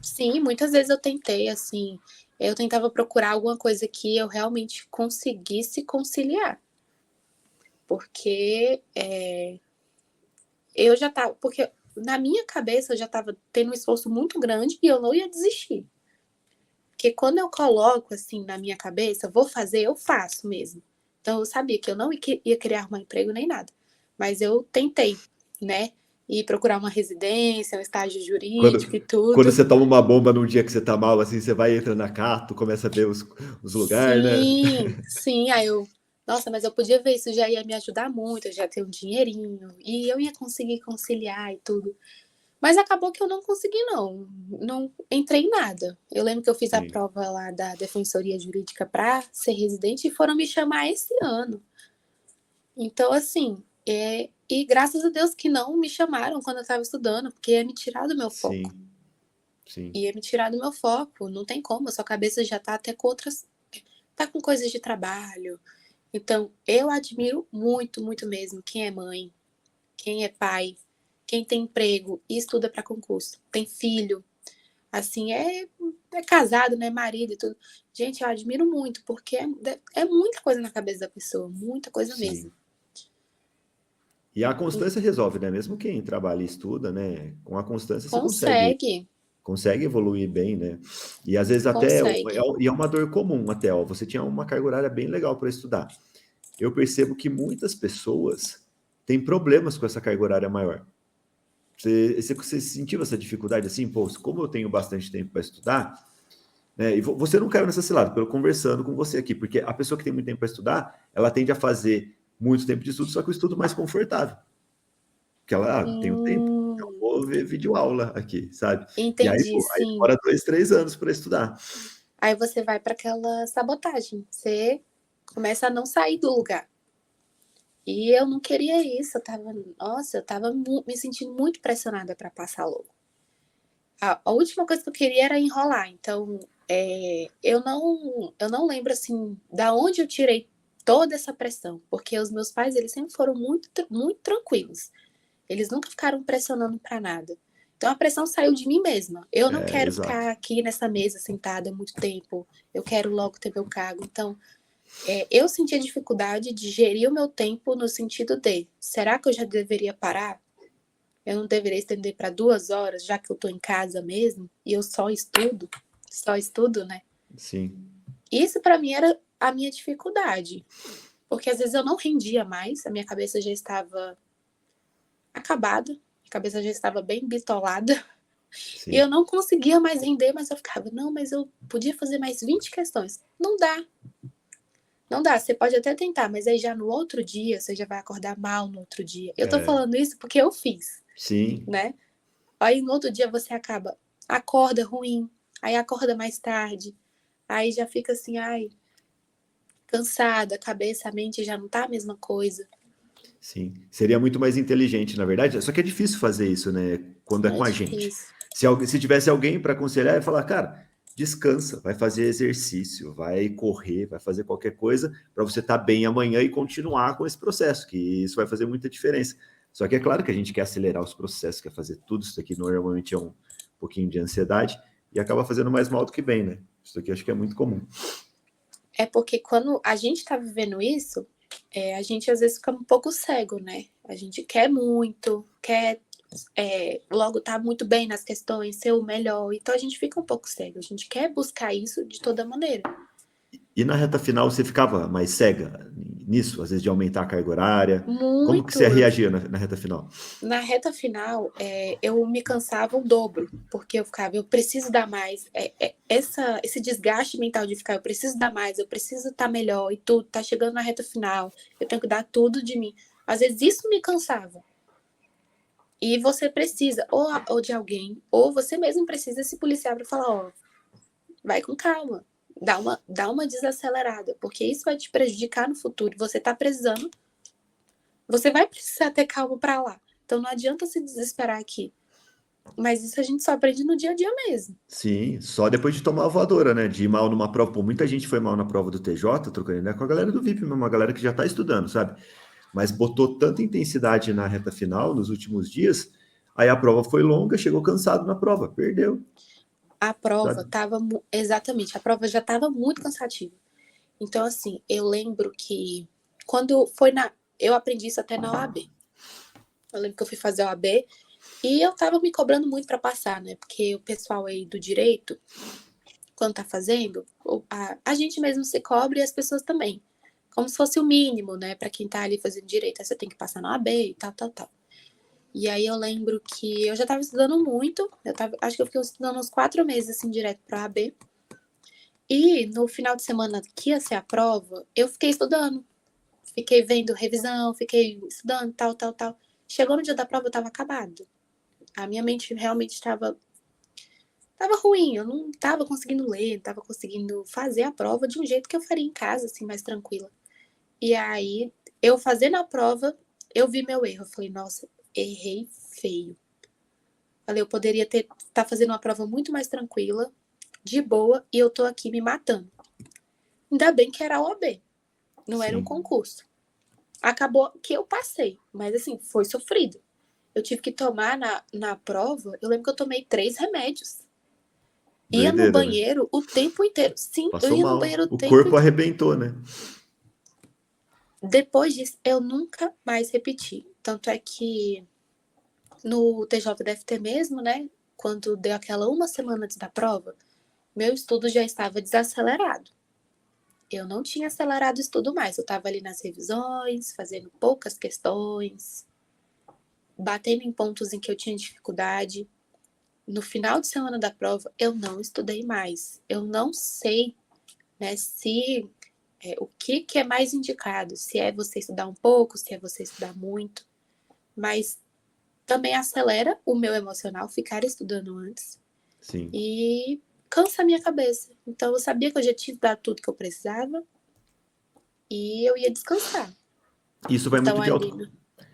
sim, muitas vezes eu tentei, assim, eu tentava procurar alguma coisa que eu realmente conseguisse conciliar, porque eu já tava, porque na minha cabeça eu já estava tendo um esforço muito grande e eu não ia desistir. Porque quando eu coloco assim na minha cabeça, vou fazer, eu faço mesmo. Então eu sabia que eu não ia querer arrumar emprego nem nada, mas eu tentei, né? E procurar uma residência, um estágio jurídico e Quando, quando tudo. você toma uma bomba num dia que você tá mal, assim, você vai entra na Cato, começa a ver os lugares, né? Sim, sim. Nossa, mas eu podia ver, isso já ia me ajudar muito, eu já ter um dinheirinho, e eu ia conseguir conciliar e tudo. Mas acabou que eu não consegui, não. Não entrei em nada. Eu lembro que eu fiz a Sim, prova lá da Defensoria Jurídica para ser residente e foram me chamar esse ano. Então, assim, e graças a Deus que não me chamaram quando eu estava estudando, porque ia me tirar do meu foco. sim, sim, Ia me tirar do meu foco. Não tem como, a sua cabeça já tá até com outras. Tá com coisas de trabalho. Então, eu admiro muito, muito mesmo quem é mãe, quem é pai, quem tem emprego e estuda para concurso, tem filho, assim, é casado, né, marido e tudo. Gente, eu admiro muito, porque é muita coisa na cabeça da pessoa, muita coisa mesmo. sim. E a constância resolve, né? Mesmo quem trabalha e estuda, né? Com a constância você consegue Consegue, consegue evoluir bem, né? E às vezes até consegue. e é uma dor comum até, ó, você tinha uma carga horária bem legal para estudar. Eu percebo que muitas pessoas têm problemas com essa carga horária maior. Você sentiu essa dificuldade assim, pô, como eu tenho bastante tempo para estudar, né? E você não caiu nessa cilada, pelo conversando com você aqui, porque a pessoa que tem muito tempo para estudar, ela tende a fazer muito tempo de estudo, só que o estudo mais confortável. Porque ela tem o tempo, então Hum, vou ver videoaula aqui, sabe? E aí, entendi, pô, aí sim. demora 2, 3 anos para estudar. Aí você vai para aquela sabotagem, você começa a não sair do lugar. E eu não queria isso, nossa, eu tava me sentindo muito pressionada para passar logo. A última coisa que eu queria era enrolar, então Eu não lembro, assim, da onde eu tirei toda essa pressão, porque os meus pais, eles sempre foram muito, muito tranquilos. Eles nunca ficaram pressionando para nada. Então a pressão saiu de mim mesma. Eu não quero Exato. ficar aqui nessa mesa sentada muito tempo. Eu quero logo ter meu cargo. Então, eu senti a dificuldade de gerir o meu tempo no sentido de, será que eu já deveria parar? Eu não deveria estender para 2 horas, já que eu estou em casa mesmo e eu só estudo, né? Sim. Isso para mim era a minha dificuldade, porque às vezes eu não rendia mais, a minha cabeça já estava acabada, a cabeça já estava bem bitolada, e eu Sim. não conseguia mais render, mas eu ficava, não, mas eu podia fazer mais 20 questões. Não dá, não dá, você pode até tentar, mas aí já no outro dia, você já vai acordar mal no outro dia. Eu tô É, falando isso porque eu fiz, sim. né? Aí no outro dia você acorda ruim, aí acorda mais tarde, aí já fica assim, ai, cansada, a cabeça, a mente já não tá a mesma coisa. Sim, seria muito mais inteligente, na verdade. Só que é difícil fazer isso, né? Quando é É com a gente. difícil. Se tivesse alguém para aconselhar e falar, cara, descansa, vai fazer exercício, vai correr, vai fazer qualquer coisa para você estar bem amanhã e continuar com esse processo, que isso vai fazer muita diferença. Só que é claro que a gente quer acelerar os processos, quer fazer tudo isso aqui normalmente é um pouquinho de ansiedade e acaba fazendo mais mal do que bem, né? Isso aqui acho que é muito comum. É porque quando a gente tá vivendo isso, a gente às vezes fica um pouco cego, né? A gente quer muito, quer logo tá muito bem nas questões, ser o melhor. Então a gente fica um pouco cego. A gente quer buscar isso de toda maneira. E na reta final você ficava mais cega nisso, às vezes de aumentar a carga horária? Como que você Muito. reagia na reta final? Na reta final, eu me cansava o dobro, porque eu ficava, eu preciso dar mais. Esse desgaste mental de ficar, eu preciso dar mais, eu preciso estar melhor e tudo, tá chegando na reta final, eu tenho que dar tudo de mim. Às vezes isso me cansava. E você precisa, ou de alguém, ou você mesmo precisa se policiar para falar, ó, vai com calma, dá uma desacelerada, porque isso vai te prejudicar no futuro. Você tá precisando, você vai precisar ter calma para lá. Então não adianta se desesperar aqui. Mas isso a gente só aprende no dia a dia mesmo. Sim, só depois de tomar a voadora, né? De ir mal numa prova. Pô, muita gente foi mal na prova do TJ, trocando ideia com a galera do VIP mesmo, uma galera que já tá estudando, sabe? Mas botou tanta intensidade na reta final, nos últimos dias, aí a prova foi longa, chegou cansado na prova, perdeu, A prova sabe? estava exatamente, a prova já estava muito cansativa. Então assim, eu lembro que quando foi eu aprendi isso até na OAB. Eu lembro que eu fui fazer a OAB e eu tava me cobrando muito para passar, né? Porque o pessoal aí do direito, quando tá fazendo, a gente mesmo se cobra e as pessoas também. Como se fosse o mínimo, né? Para quem tá ali fazendo direito, aí você tem que passar na OAB e tal, tal, tal. E aí eu lembro que eu já estava estudando muito, acho que eu fiquei estudando uns 4 meses assim direto para a AB. E no final de semana que ia ser a prova, eu fiquei estudando. Fiquei vendo revisão, fiquei estudando, tal, tal, tal. Chegou no dia da prova, eu estava acabado. A minha mente realmente estava ruim, eu não estava conseguindo ler, não estava conseguindo fazer a prova de um jeito que eu faria em casa, assim, mais tranquila. E aí, eu fazendo a prova, eu vi meu erro. Eu falei, nossa, errei feio. Falei, eu poderia tá fazendo uma prova muito mais tranquila, de boa, e eu tô aqui me matando. Ainda bem que era a OAB, não era um Sim, concurso. Acabou que eu passei, mas assim, foi sofrido. Eu tive que tomar na prova, eu lembro que eu tomei 3 remédios. Ia no doideira, né? banheiro o tempo inteiro. Sim, eu Passou ia no mal. banheiro o O tempo corpo inteiro. arrebentou, né? Depois disso, eu nunca mais repeti. Tanto é que no TJDFT mesmo, né? Quando deu aquela uma semana antes da prova, meu estudo já estava desacelerado. Eu não tinha acelerado o estudo mais. Eu estava ali nas revisões, fazendo poucas questões, batendo em pontos em que eu tinha dificuldade. No final de semana da prova, eu não estudei mais. Eu não sei, né, se o que é mais indicado, se é você estudar um pouco, se é você estudar muito, mas também acelera o meu emocional ficar estudando antes Sim. e cansa a minha cabeça. Então eu sabia que eu já tinha estudado tudo que eu precisava e eu ia descansar. Isso vai Então muito de ali, auto,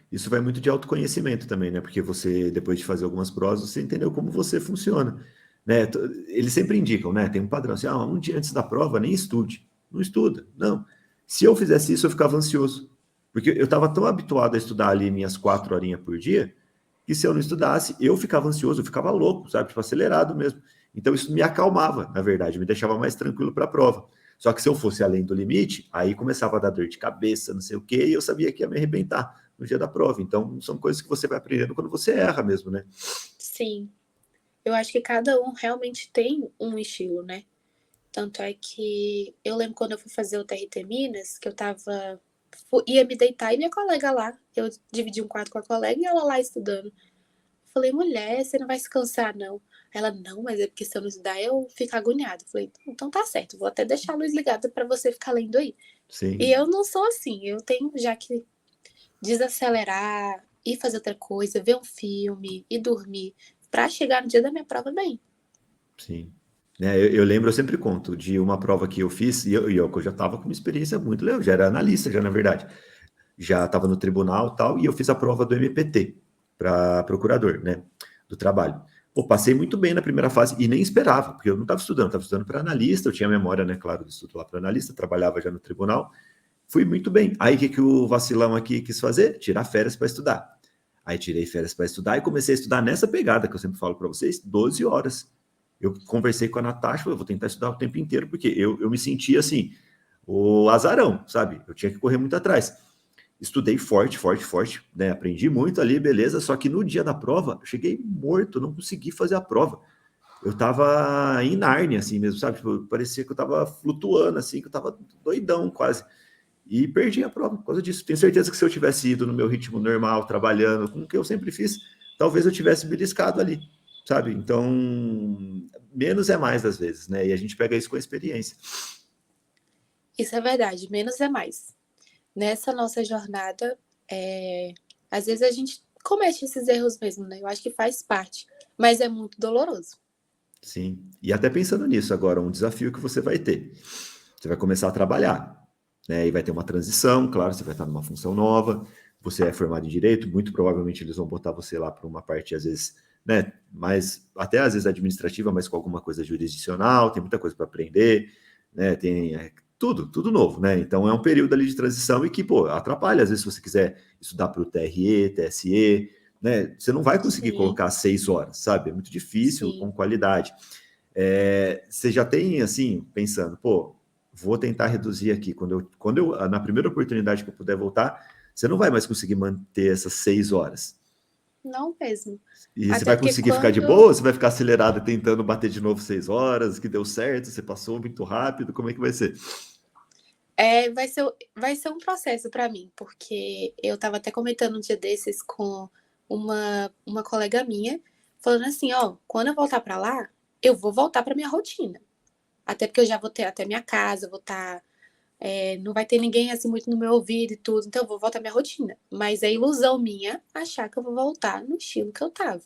isso vai muito de autoconhecimento também, né? Porque você, depois de fazer algumas provas, você entendeu como você funciona. né? Eles sempre indicam, né? Tem um padrão assim, um dia antes da prova nem estude. Não estuda, não. Se eu fizesse isso, eu ficava ansioso. Porque eu estava tão habituado a estudar ali minhas 4 horinhas por dia, que se eu não estudasse, eu ficava ansioso, eu ficava louco, sabe? Tipo, acelerado mesmo. Então isso me acalmava, na verdade, me deixava mais tranquilo para a prova. Só que se eu fosse além do limite, aí começava a dar dor de cabeça, não sei o quê, e eu sabia que ia me arrebentar no dia da prova. Então são coisas que você vai aprendendo quando você erra mesmo, né? Sim, eu acho que cada um realmente tem um estilo, né? Tanto é que eu lembro quando eu fui fazer o TRT Minas, que eu tava. Ia me deitar e minha colega lá. Eu dividi um quarto com a colega e ela lá estudando. Falei, mulher, você não vai se cansar, não. Ela, não, mas é porque se eu não estudar, eu fico agoniada. Falei, então tá certo, vou até deixar a luz ligada para você ficar lendo aí. E Sim, eu não sou assim, eu tenho já que desacelerar, ir fazer outra coisa, ver um filme e dormir, para chegar no dia da minha prova bem. sim. É, eu lembro, eu sempre conto de uma prova que eu fiz, e eu já estava com uma experiência muito legal, já era analista, já na verdade. Já estava no tribunal e tal, e eu fiz a prova do MPT para procurador, né, do trabalho. Pô, passei muito bem na primeira fase e nem esperava, porque eu não estava estudando para analista, eu tinha memória, né, claro, do estudo lá para analista, trabalhava já no tribunal, fui muito bem. Aí o que o vacilão aqui quis fazer? Tirar férias para estudar. Aí tirei férias para estudar e comecei a estudar nessa pegada que eu sempre falo para vocês, 12 horas. Eu conversei com a Natasha, eu vou tentar estudar o tempo inteiro, porque eu me sentia assim, o azarão, sabe? Eu tinha que correr muito atrás. Estudei forte, forte, forte, né? Aprendi muito ali, beleza. Só que no dia da prova, eu cheguei morto, não consegui fazer a prova. Eu tava em Nárnia, assim mesmo, sabe? Tipo, parecia que eu tava flutuando, assim, que eu tava doidão quase. E perdi a prova por causa disso. Tenho certeza que se eu tivesse ido no meu ritmo normal, trabalhando, com o que eu sempre fiz, talvez eu tivesse beliscado ali, sabe? Então, menos é mais às vezes, né? E a gente pega isso com a experiência. Isso é verdade, menos é mais. Nessa nossa jornada, às vezes a gente comete esses erros mesmo, né? Eu acho que faz parte, mas é muito doloroso. Sim. E até pensando nisso agora, um desafio que você vai ter. Você vai começar a trabalhar, né? E vai ter uma transição, claro, você vai estar numa função nova, você é formado em direito, muito provavelmente eles vão botar você lá para uma parte, às vezes, né, mais, até às vezes administrativa, mas com alguma coisa jurisdicional, tem muita coisa para aprender, né? Tem tudo novo, né? Então é um período ali de transição e que, pô, atrapalha, às vezes, se você quiser estudar para o TRE, TSE, né? Você não vai conseguir Sim, colocar 6 horas, sabe? É muito difícil com sim. qualidade. Você já tem, assim, pensando, pô, vou tentar reduzir aqui. Na primeira oportunidade que eu puder voltar, você não vai mais conseguir manter essas 6 horas. Não mesmo. E você Até vai porque conseguir ficar de boa? quando Ou você vai ficar acelerado tentando bater de novo 6 horas, que deu certo, você passou muito rápido, como é que vai ser? vai ser um processo para mim, porque eu estava até comentando um dia desses com uma colega minha, falando assim, ó, quando eu voltar para lá, eu vou voltar para minha rotina. Até porque eu já vou ter até minha casa, vou estar, não vai ter ninguém assim muito no meu ouvido e tudo, então eu vou voltar à minha rotina. Mas é ilusão minha achar que eu vou voltar no estilo que eu tava.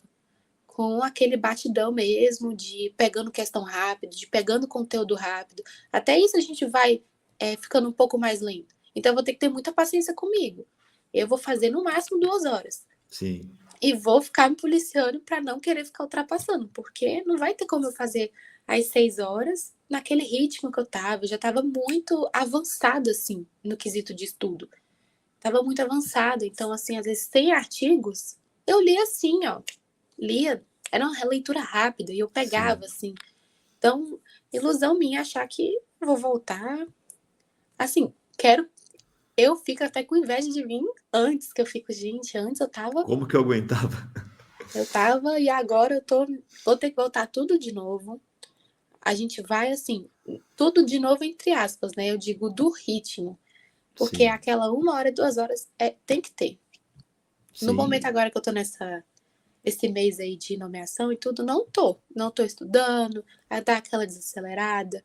Com aquele batidão mesmo, de pegando questão rápido, de pegando conteúdo rápido. Até isso a gente vai ficando um pouco mais lento. Então eu vou ter que ter muita paciência comigo. Eu vou fazer no máximo 2 horas. Sim, E vou ficar me policiando para não querer ficar ultrapassando, porque não vai ter como eu fazer às 6 horas naquele ritmo que eu tava. Eu já estava muito avançado, assim, no quesito de estudo. Tava muito avançado. Então, assim, às vezes tem artigos, eu lia assim, ó. Lia, era uma leitura rápida e eu sim. pegava, assim. Então, ilusão minha achar que vou voltar. Assim, quero. Eu fico até com inveja de mim antes, que eu fico, gente, antes eu tava Como que eu aguentava? e agora vou ter que voltar tudo de novo. A gente vai assim, tudo de novo entre aspas, né? Eu digo do ritmo, porque Sim, aquela 1 hora, 2 horas tem que ter. No momento sim. agora que eu tô esse mês aí de nomeação e tudo, não tô estudando, a dar aquela desacelerada,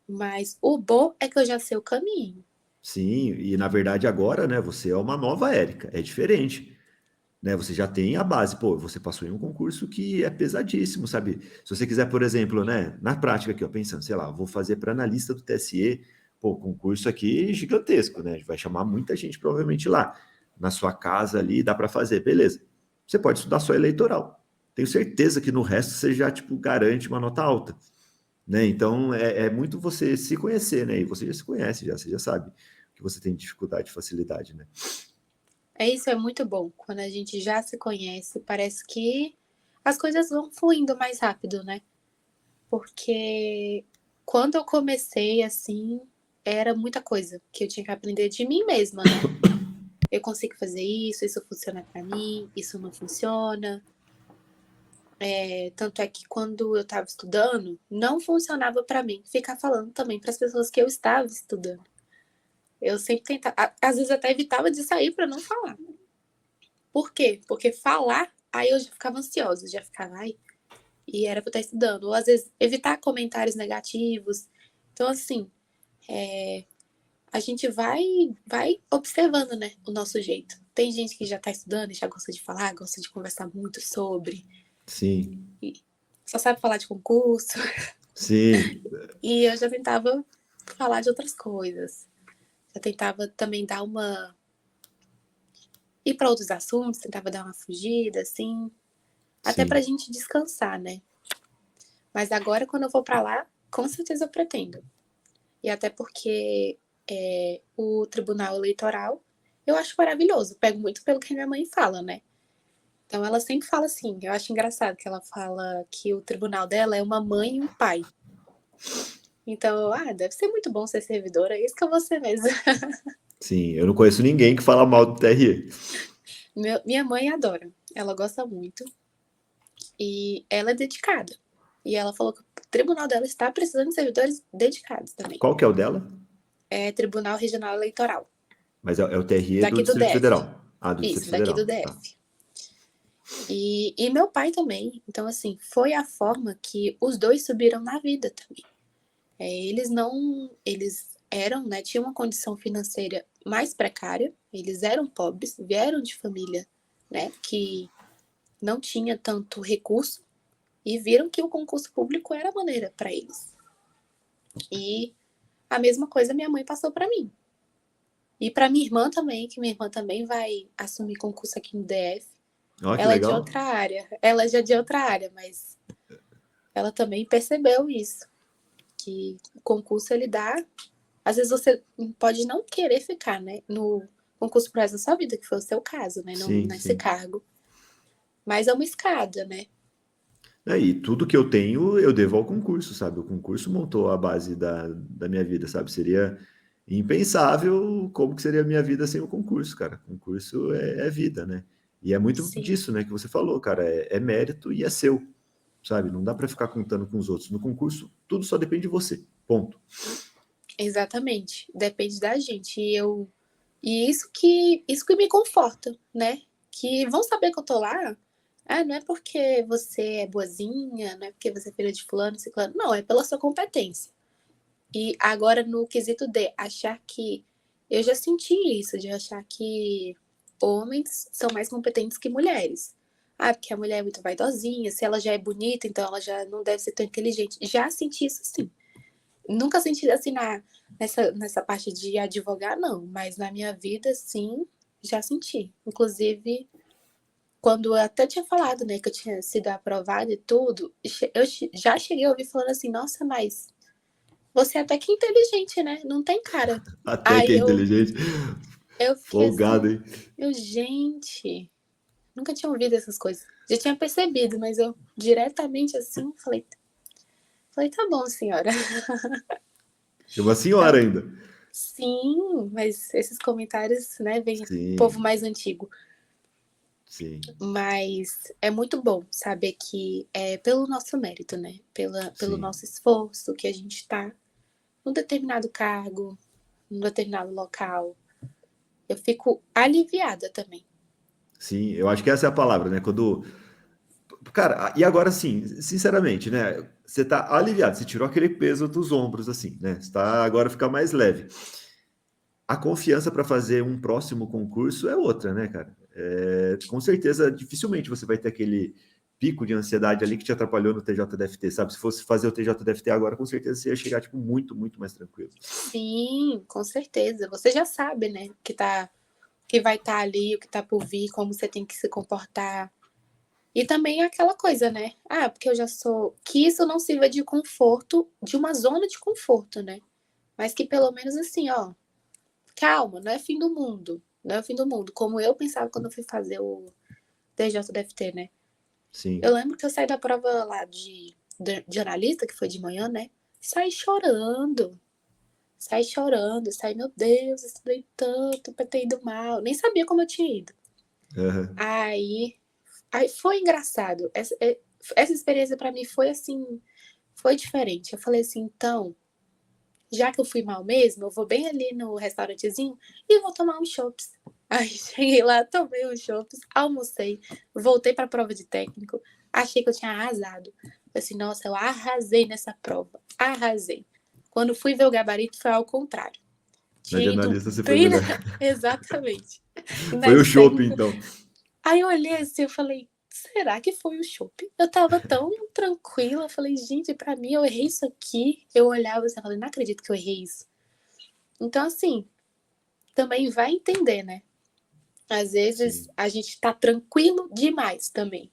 mas o bom é que eu já sei o caminho. Sim, e na verdade agora, né, você é uma nova Érica, é diferente, né? Você já tem a base, pô, você passou em um concurso que é pesadíssimo, sabe? Se você quiser, por exemplo, né, na prática aqui, ó, pensando, sei lá, vou fazer para analista do TSE, pô, concurso aqui gigantesco, né? Vai chamar muita gente provavelmente lá. Na sua casa ali, dá para fazer, beleza. Você pode estudar só eleitoral. tenho certeza que no resto você já, tipo, garante uma nota alta, né? Então, é muito você se conhecer, né? E você já se conhece, já, você já sabe que você tem dificuldade, facilidade, né? Isso é muito bom. Quando a gente já se conhece, parece que as coisas vão fluindo mais rápido, né? Porque quando eu comecei assim, era muita coisa que eu tinha que aprender de mim mesma, né? Eu consigo fazer isso funciona pra mim, isso não funciona. Tanto é que quando eu estava estudando, não funcionava pra mim ficar falando também para as pessoas que eu estava estudando. Eu sempre tentava, às vezes até evitava de sair para não falar. Por quê? Porque falar, aí eu já ficava ansiosa, já ficava, ai, e era pra eu estar estudando. Ou às vezes evitar comentários negativos. Então, assim, a gente vai observando, né, o nosso jeito. Tem gente que já tá estudando e já gosta de falar, gosta de conversar muito sobre. Sim, E só sabe falar de concurso. sim, E eu já tentava falar de outras coisas. Já tentava também dar uma. Ir para outros assuntos, tentava dar uma fugida, assim. Até pra sim. gente descansar, né? Mas agora, quando eu vou pra lá, com certeza eu pretendo. E até porque o Tribunal Eleitoral eu acho maravilhoso. Pego muito pelo que minha mãe fala, né? Então ela sempre fala assim, eu acho engraçado que ela fala que o tribunal dela é uma mãe e um pai. Então, deve ser muito bom ser servidora, é isso que eu vou ser mesmo. Sim, eu não conheço ninguém que fala mal do TRE. Minha mãe adora, ela gosta muito e ela é dedicada. E ela falou que o tribunal dela está precisando de servidores dedicados também. Qual que é o dela? É Tribunal Regional Eleitoral, Mas é o TRE do daqui do Distrito DF. Federal. Ah, do Distrito Isso, daqui do Federal. Tá. DF. E meu pai também. Então, assim, foi a forma que os dois subiram na vida também. Eles não. Eles eram, né? Tinham uma condição financeira mais precária. Eles eram pobres, vieram de família, né? Que não tinha tanto recurso e viram que o concurso público era a maneira para eles. E a mesma coisa minha mãe passou para mim. E para minha irmã também, que minha irmã também vai assumir concurso aqui no DF. Ó, que Ela é de legal. outra área. Ela já é de outra área, mas ela também percebeu isso. Que o concurso ele dá. Às vezes você pode não querer ficar, né? No concurso pro resto da sua vida, que foi o seu caso, né? Não Sim, nesse sim. cargo. Mas é uma escada, né? E tudo que eu tenho, eu devo ao concurso, sabe? O concurso montou a base da minha vida, sabe? Seria impensável como que seria a minha vida sem o concurso, cara. Concurso é vida, né? E é muito Sim, disso, né, que você falou, cara. É mérito e é seu, sabe? Não dá para ficar contando com os outros. No concurso, tudo só depende de você. Ponto. exatamente. Depende da gente. E isso que me conforta, né? Que vão saber que eu tô lá. Não é porque você é boazinha, não é porque você é filha de fulano, ciclano. Não, é pela sua competência. E agora, no quesito de achar que. Eu já senti isso, de achar que homens são mais competentes que mulheres. Porque a mulher é muito vaidosinha, se ela já é bonita, então ela já não deve ser tão inteligente. Já senti isso sim. Nunca senti assim nessa parte de advogar, não. Mas na minha vida, sim, já senti. Inclusive, quando eu até tinha falado, né, que eu tinha sido aprovada e tudo, eu já cheguei a ouvir falando assim, nossa, mas você é até que inteligente, né? Não tem cara. Até que Aí é eu, inteligente. eu fiquei Folgado, assim, hein? gente, nunca tinha ouvido essas coisas. Já tinha percebido, mas eu diretamente assim falei, tá bom, senhora. E uma Tá senhora bom. ainda. Sim, mas esses comentários, né, vem povo Sim, mais antigo. sim, Mas é muito bom saber que é pelo nosso mérito, né? Pelo sim. nosso esforço que a gente tá num determinado cargo, num determinado local. Eu fico aliviada também. Sim, eu acho que essa é a palavra, né? Quando. Cara, e agora sim, sinceramente, né? Você tá aliviado, você tirou aquele peso dos ombros, assim, né? Você tá agora ficar mais leve. A confiança para fazer um próximo concurso é outra, né, cara? Com certeza, dificilmente você vai ter aquele pico de ansiedade ali que te atrapalhou no TJDFT, sabe? Se fosse fazer o TJDFT agora, com certeza você ia chegar, tipo, muito, muito mais tranquilo. Sim, com certeza. Você já sabe, né? Que vai estar ali, o que tá por vir, como você tem que se comportar. E também é aquela coisa, né? Ah, porque eu já sou. Que isso não sirva de conforto, de uma zona de conforto, né? Mas que pelo menos assim, ó, calma, não é fim do mundo. Não é o fim do mundo. Como eu pensava quando eu fui fazer o TJDFT, né? Eu Sim. lembro que eu saí da prova lá de analista, que foi de manhã, né? Saí chorando. Saí chorando. Saí, meu Deus, estudei tanto pra ter ido mal. Nem sabia como eu tinha ido. Aham. Aí foi engraçado. Essa experiência pra mim foi assim, foi diferente. Eu falei assim, então, já que eu fui mal mesmo, eu vou bem ali no restaurantezinho e vou tomar uns chopps. Aí cheguei lá, tomei uns chopps, almocei, voltei pra prova de técnico, achei que eu tinha arrasado. Falei assim, nossa, eu arrasei nessa prova, arrasei. Quando fui ver o gabarito, foi ao contrário. Na de Tinha ido analista você foi bem melhor. exatamente. E na Foi o de chopp, técnico então. aí eu olhei assim, eu falei, será que foi o chopp? Eu tava tão tranquila, eu falei, gente, pra mim eu errei isso aqui. Eu olhava assim, eu falei, não acredito que eu errei isso. Então, assim, também vai entender, né? Às vezes Sim. a gente tá tranquilo demais também.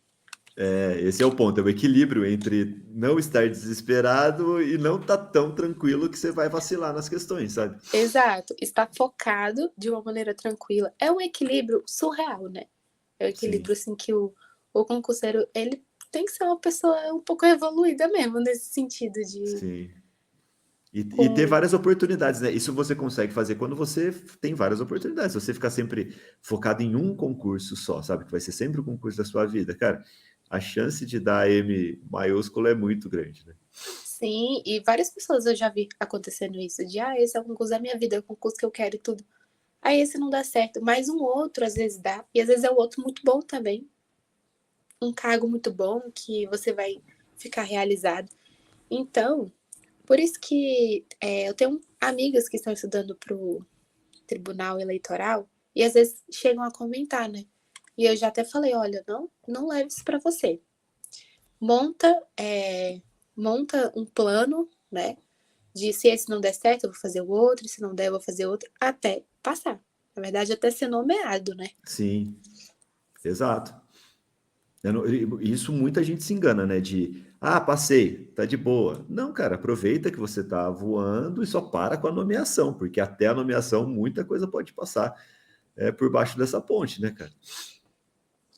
É, esse é o ponto, é o equilíbrio entre não estar desesperado e não estar tão tranquilo que você vai vacilar nas questões, sabe? Exato, estar focado de uma maneira tranquila. É um equilíbrio surreal, né? É um Sim, equilíbrio, assim, que o concurseiro, ele tem que ser uma pessoa um pouco evoluída mesmo, nesse sentido de... sim. E ter Com... várias oportunidades, né? Isso você consegue fazer quando você tem várias oportunidades. Se você ficar sempre focado em um concurso só, sabe? Que vai ser sempre o concurso da sua vida, cara. A chance de dar M maiúsculo é muito grande, né? Sim, e várias pessoas eu já vi acontecendo isso, de esse é o concurso da minha vida, é o concurso que eu quero e tudo. Aí esse não dá certo, mas um outro às vezes dá, e às vezes é o outro muito bom também, um cargo muito bom que você vai ficar realizado. Então, por isso que eu tenho amigas que estão estudando para o tribunal eleitoral, e às vezes chegam a comentar, né? E eu já até falei, olha, não leve isso para você. Monta, monta um plano, né? De se esse não der certo, eu vou fazer o outro, se não der, eu vou fazer outro, até passar. Na verdade, até ser nomeado, né? Sim, exato. Isso muita gente se engana, né? De, passei, tá de boa. Não, cara, aproveita que você tá voando e só para com a nomeação, porque até a nomeação muita coisa pode passar por baixo dessa ponte, né, cara?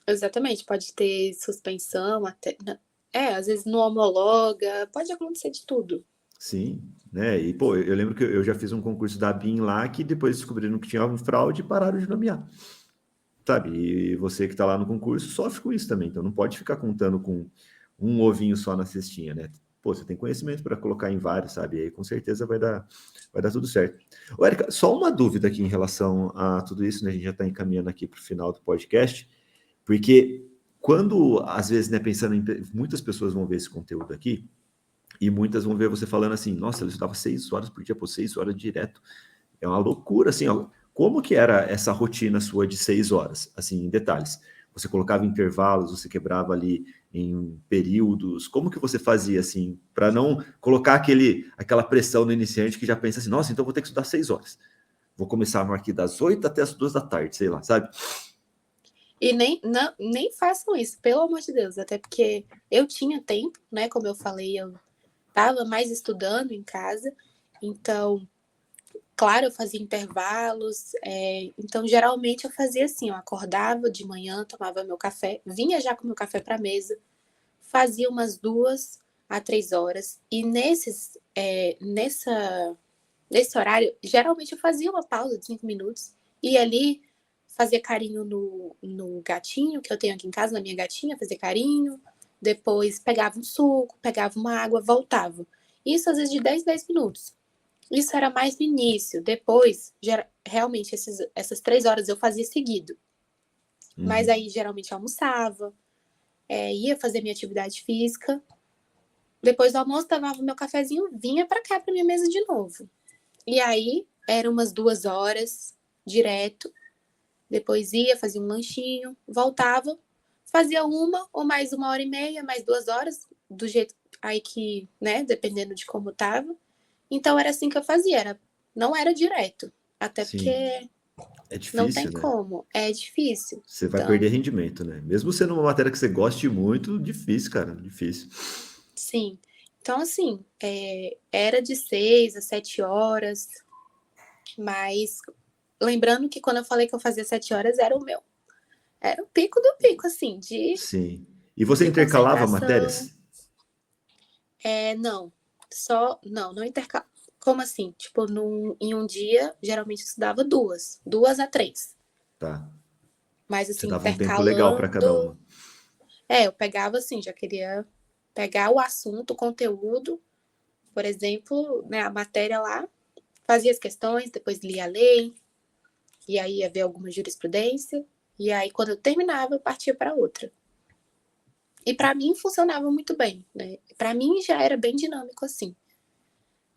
Exatamente, pode ter suspensão, até. Às vezes não homologa, pode acontecer de tudo. Sim, né? E, pô, eu lembro que eu já fiz um concurso da BIM lá que depois descobriram que tinha um fraude e pararam de nomear, sabe? E você que tá lá no concurso sofre com isso também, então não pode ficar contando com um ovinho só na cestinha, né? Pô, você tem conhecimento para colocar em vários, sabe? E aí com certeza vai dar tudo certo. Ô, Érica, só uma dúvida aqui em relação a tudo isso, né? A gente já está encaminhando aqui para o final do podcast, porque quando, às vezes, né, pensando em muitas pessoas vão ver esse conteúdo aqui, e muitas vão ver você falando assim, nossa, eu estudava 6 horas por dia, pô, 6 horas direto. É uma loucura, assim, ó. Como que era essa rotina sua de 6 horas? Assim, em detalhes. Você colocava intervalos, você quebrava ali em períodos. Como que você fazia, assim, para não colocar aquela pressão no iniciante que já pensa assim, nossa, então vou ter que estudar 6 horas. Vou começar a aqui das 8 até as 2 da tarde, sei lá, sabe? E nem façam isso, pelo amor de Deus, até porque eu tinha tempo, né? Como eu falei, eu estava mais estudando em casa, então, claro, eu fazia intervalos, então geralmente eu fazia assim, eu acordava de manhã, tomava meu café, vinha já com meu café para a mesa, fazia umas 2 a 3 horas, e nesse horário, geralmente eu fazia uma pausa de 5 minutos e ali fazia carinho no gatinho que eu tenho aqui em casa, na minha gatinha, fazia carinho. Depois pegava um suco, pegava uma água, voltava. Isso às vezes de 10 minutos. Isso era mais no início. Depois, realmente, essas 3 horas eu fazia seguido. Mas Uhum. aí geralmente eu almoçava, ia fazer minha atividade física. Depois do almoço, tomava meu cafezinho, vinha para cá, para minha mesa de novo. E aí, eram umas 2 horas direto. Depois ia, fazia um lanchinho, voltava, fazia uma ou mais 1 hora e meia, mais 2 horas, do jeito aí que, né, dependendo de como tava. Então era assim que eu fazia, não era direto. Até Sim. porque É Não tem difícil, né? como, é difícil. Você vai Então, perder rendimento, né? Mesmo sendo uma matéria que você goste muito, difícil, cara, difícil. sim. Então, assim, era de 6 a 7 horas, mas lembrando que quando eu falei que eu fazia 7 horas, era o pico do pico, assim, Sim. E você de intercalava concentração. matérias? Não, não intercala. Como assim? Tipo, em um dia, geralmente eu estudava duas a três. Tá. Mas Você assim, dava um tempo legal para cada intercalando. uma. Eu pegava assim, já queria pegar o assunto, o conteúdo, por exemplo, né, a matéria lá, fazia as questões, depois lia a lei, e aí ia ver alguma jurisprudência, e aí quando eu terminava, eu partia para outra. E para mim funcionava muito bem, né? Para mim já era bem dinâmico assim.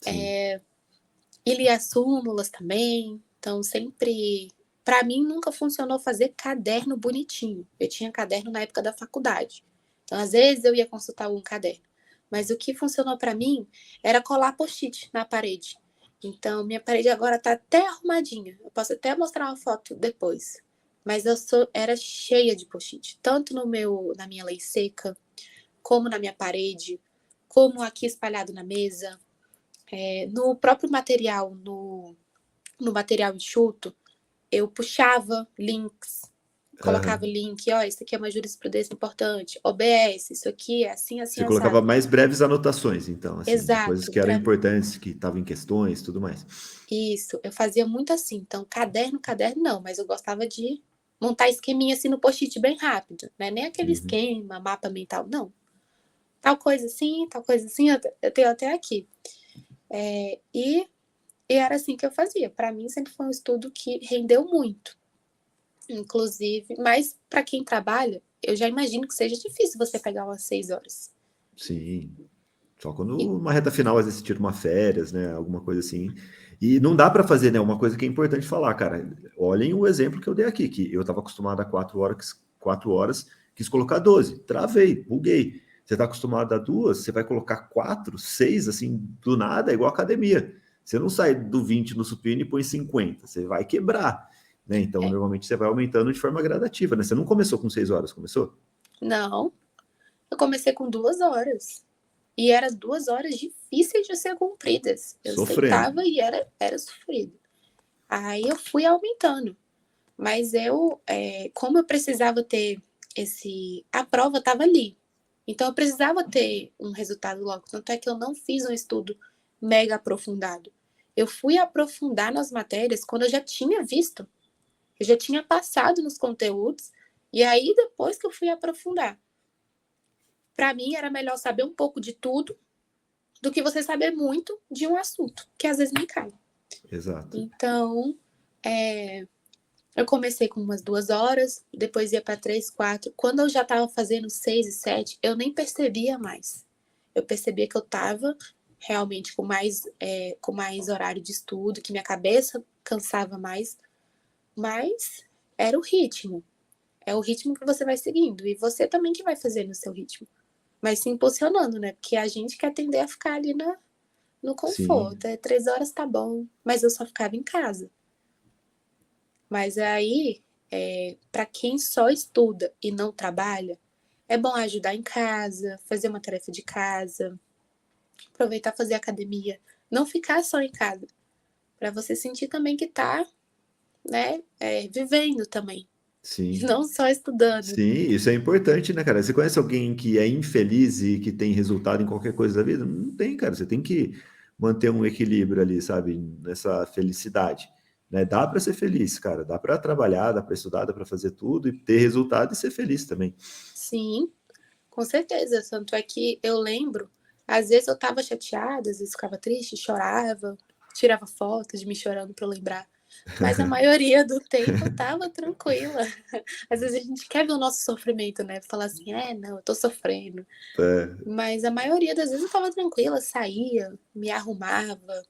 Sim. E lia as súmulas também, então sempre. Para mim nunca funcionou fazer caderno bonitinho. Eu tinha caderno na época da faculdade. Então, às vezes eu ia consultar algum caderno. Mas o que funcionou para mim era colar post-it na parede. Então, minha parede agora tá até arrumadinha. Eu posso até mostrar uma foto depois. Mas era cheia de post-it, tanto na minha lei seca, como na minha parede, como aqui espalhado na mesa. No próprio material, no material enxuto, eu puxava links, colocava Aham. link, ó, isso aqui é uma jurisprudência importante, OBS, isso aqui é assim, assim, Você colocava assado. mais breves anotações, então, assim, de coisas Exato, que eram importantes, que estavam em questões, tudo mais. isso, eu fazia muito assim. Então, caderno não, mas eu gostava de montar esqueminha assim no post-it bem rápido, né? Nem aquele Uhum. esquema, mapa mental, não. Tal coisa assim, eu tenho até aqui. E era assim que eu fazia. Para mim, sempre foi um estudo que rendeu muito, inclusive. Mas para quem trabalha, eu já imagino que seja difícil você pegar umas 6 horas. Sim. Só quando E uma reta final, às vezes, você tira uma férias, né? Alguma coisa assim. E não dá para fazer, né? Uma coisa que é importante falar, cara. Olhem o exemplo que eu dei aqui, que eu estava acostumado a 4 horas, quis colocar 12. Travei, buguei. Você está acostumado a duas, você vai colocar 4, 6, assim, do nada, é igual academia. Você não sai do 20 no supino e põe 50, você vai quebrar. Né? Então, é, normalmente, você vai aumentando de forma gradativa, né? Você não começou com 6 horas, começou? não, eu comecei com 2 horas. E eram 2 horas difíceis de ser cumpridas. Eu Sofrendo. sentava e era sofrido. Aí eu fui aumentando. Mas como eu precisava ter a prova estava ali. Então eu precisava ter um resultado logo. Tanto é que eu não fiz um estudo mega aprofundado. Eu fui aprofundar nas matérias quando eu já tinha visto. Eu já tinha passado nos conteúdos. E aí depois que eu fui aprofundar. Para mim era melhor saber um pouco de tudo do que você saber muito de um assunto, que às vezes nem cai. Exato. Então, eu comecei com umas 2 horas, depois ia para 3, 4. Quando eu já estava fazendo 6 e 7, eu nem percebia mais. Eu percebia que eu estava realmente com mais horário de estudo, que minha cabeça cansava mais, mas era o ritmo. É o ritmo que você vai seguindo. E você também que vai fazer no seu ritmo. Mas se impulsionando, né? Porque a gente quer tender a ficar ali no Sim. conforto. 3 horas tá bom, mas eu só ficava em casa. Mas aí, para quem só estuda e não trabalha, é bom ajudar em casa, fazer uma tarefa de casa, aproveitar fazer academia, não ficar só em casa, para você sentir também que tá, né, vivendo também, e Sim. não só estudando. Sim, isso é importante, né, cara? Você conhece alguém que é infeliz e que tem resultado em qualquer coisa da vida? Não tem, cara. Você tem que manter um equilíbrio ali, sabe? Nessa felicidade, né? Dá para ser feliz, cara. Dá para trabalhar, dá para estudar, dá para fazer tudo e ter resultado e ser feliz também. Sim, com certeza. Tanto é que eu lembro, às vezes eu tava chateada, às vezes ficava triste, chorava, tirava fotos de me chorando para eu lembrar. Mas a maioria do tempo eu tava tranquila. Às vezes a gente quer ver o nosso sofrimento, né? Falar assim, não, eu tô sofrendo. É, Mas a maioria das vezes eu tava tranquila, saía, me arrumava.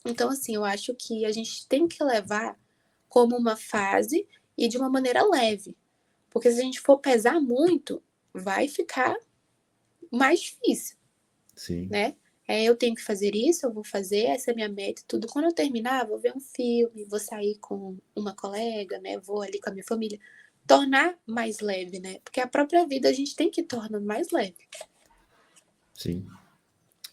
Então, assim, eu acho que a gente tem que levar como uma fase e de uma maneira leve. Porque se a gente for pesar muito, vai ficar mais difícil, sim. né? eu tenho que fazer isso, eu vou fazer, essa é a minha meta, tudo. Quando eu terminar, vou ver um filme, vou sair com uma colega, né? Vou ali com a minha família. Tornar mais leve, né? Porque a própria vida a gente tem que tornar mais leve. Sim.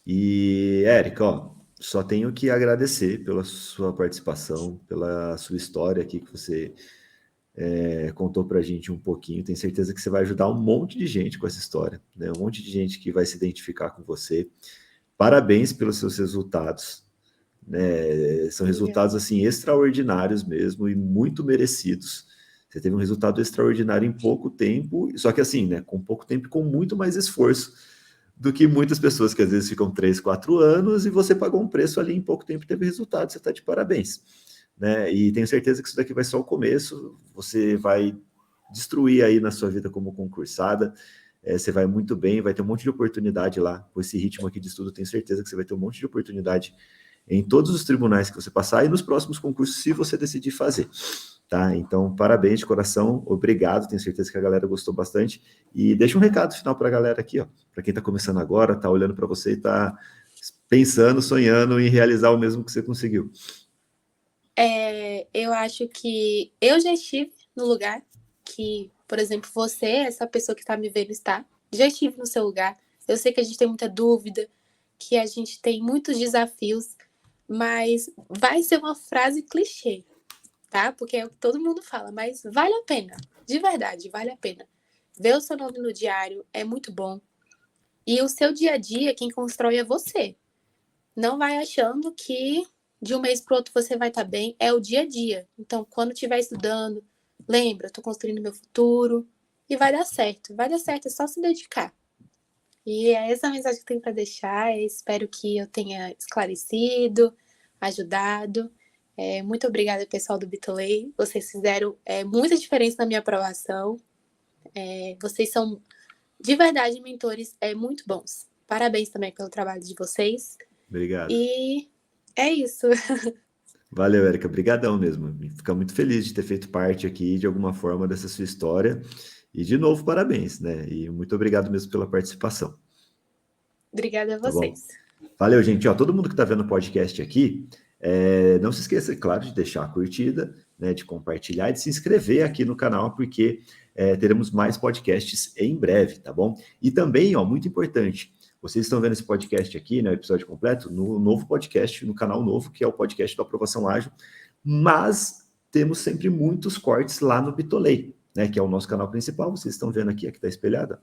E, Érica, ó, só tenho que agradecer pela sua participação, pela sua história aqui que você contou pra gente um pouquinho. Tenho certeza que você vai ajudar um monte de gente com essa história, né? Um monte de gente que vai se identificar com você. Parabéns pelos seus resultados, né? São resultados assim extraordinários mesmo e muito merecidos. Você teve um resultado extraordinário em pouco tempo, só que assim, né, com pouco tempo e com muito mais esforço do que muitas pessoas que às vezes ficam 3, 4 anos e você pagou um preço ali em pouco tempo e teve resultado, você está de parabéns. Né? E tenho certeza que isso daqui vai ser o começo, você vai destruir aí na sua vida como concursada, você vai muito bem, vai ter um monte de oportunidade lá, com esse ritmo aqui de estudo, tenho certeza que você vai ter um monte de oportunidade em todos os tribunais que você passar e nos próximos concursos, se você decidir fazer. Tá? Então, parabéns de coração, obrigado, tenho certeza que a galera gostou bastante. E deixa um recado final para a galera aqui, ó, para quem está começando agora, está olhando para você e está pensando, sonhando em realizar o mesmo que você conseguiu. Eu acho que eu já estive no lugar que, por exemplo, você, essa pessoa que está me vendo, está. Já estive no seu lugar. Eu sei que a gente tem muita dúvida, que a gente tem muitos desafios, mas vai ser uma frase clichê, tá? Porque é o que todo mundo fala, mas vale a pena. De verdade, vale a pena. Ver o seu nome no diário é muito bom. E o seu dia a dia, quem constrói é você. Não vai achando que de um mês para o outro você vai estar bem, é o dia a dia. Então, quando estiver estudando, lembra, estou construindo meu futuro e vai dar certo. Vai dar certo, é só se dedicar. E é essa a mensagem que eu tenho para deixar. Eu espero que eu tenha esclarecido, ajudado. Muito obrigada, pessoal do Bitolei. Vocês fizeram muita diferença na minha aprovação. Vocês são, de verdade, mentores muito bons. Parabéns também pelo trabalho de vocês. Obrigado. E é isso. Valeu, Érica. Obrigadão mesmo. Fica muito feliz de ter feito parte aqui, de alguma forma, dessa sua história. E, de novo, parabéns, né? E muito obrigado mesmo pela participação. Obrigada a Tá bom? vocês. Valeu, gente. Ó, todo mundo que está vendo o podcast aqui, não se esqueça, claro, de deixar a curtida, né, de compartilhar e de se inscrever aqui no canal, porque teremos mais podcasts em breve, tá bom? E também, ó, muito importante, vocês estão vendo esse podcast aqui, né, o episódio completo, no novo podcast, no canal novo, que é o podcast do Aprovação Ágil, mas temos sempre muitos cortes lá no Bitolei, né, que é o nosso canal principal, vocês estão vendo aqui está espelhada.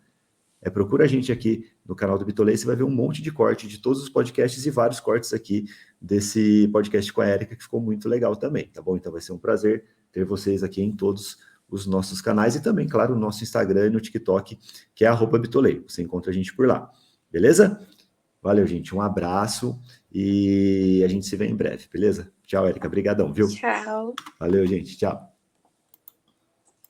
Procura a gente aqui no canal do Bitolei, você vai ver um monte de corte de todos os podcasts e vários cortes aqui desse podcast com a Érica, que ficou muito legal também, tá bom? Então vai ser um prazer ter vocês aqui em todos os nossos canais e também, claro, o nosso Instagram e no TikTok, que é @Bitolei. Você encontra a gente por lá, beleza? Valeu, gente. Um abraço e a gente se vê em breve, beleza? Tchau, Érica. Obrigadão, viu? Tchau. Valeu, gente. Tchau.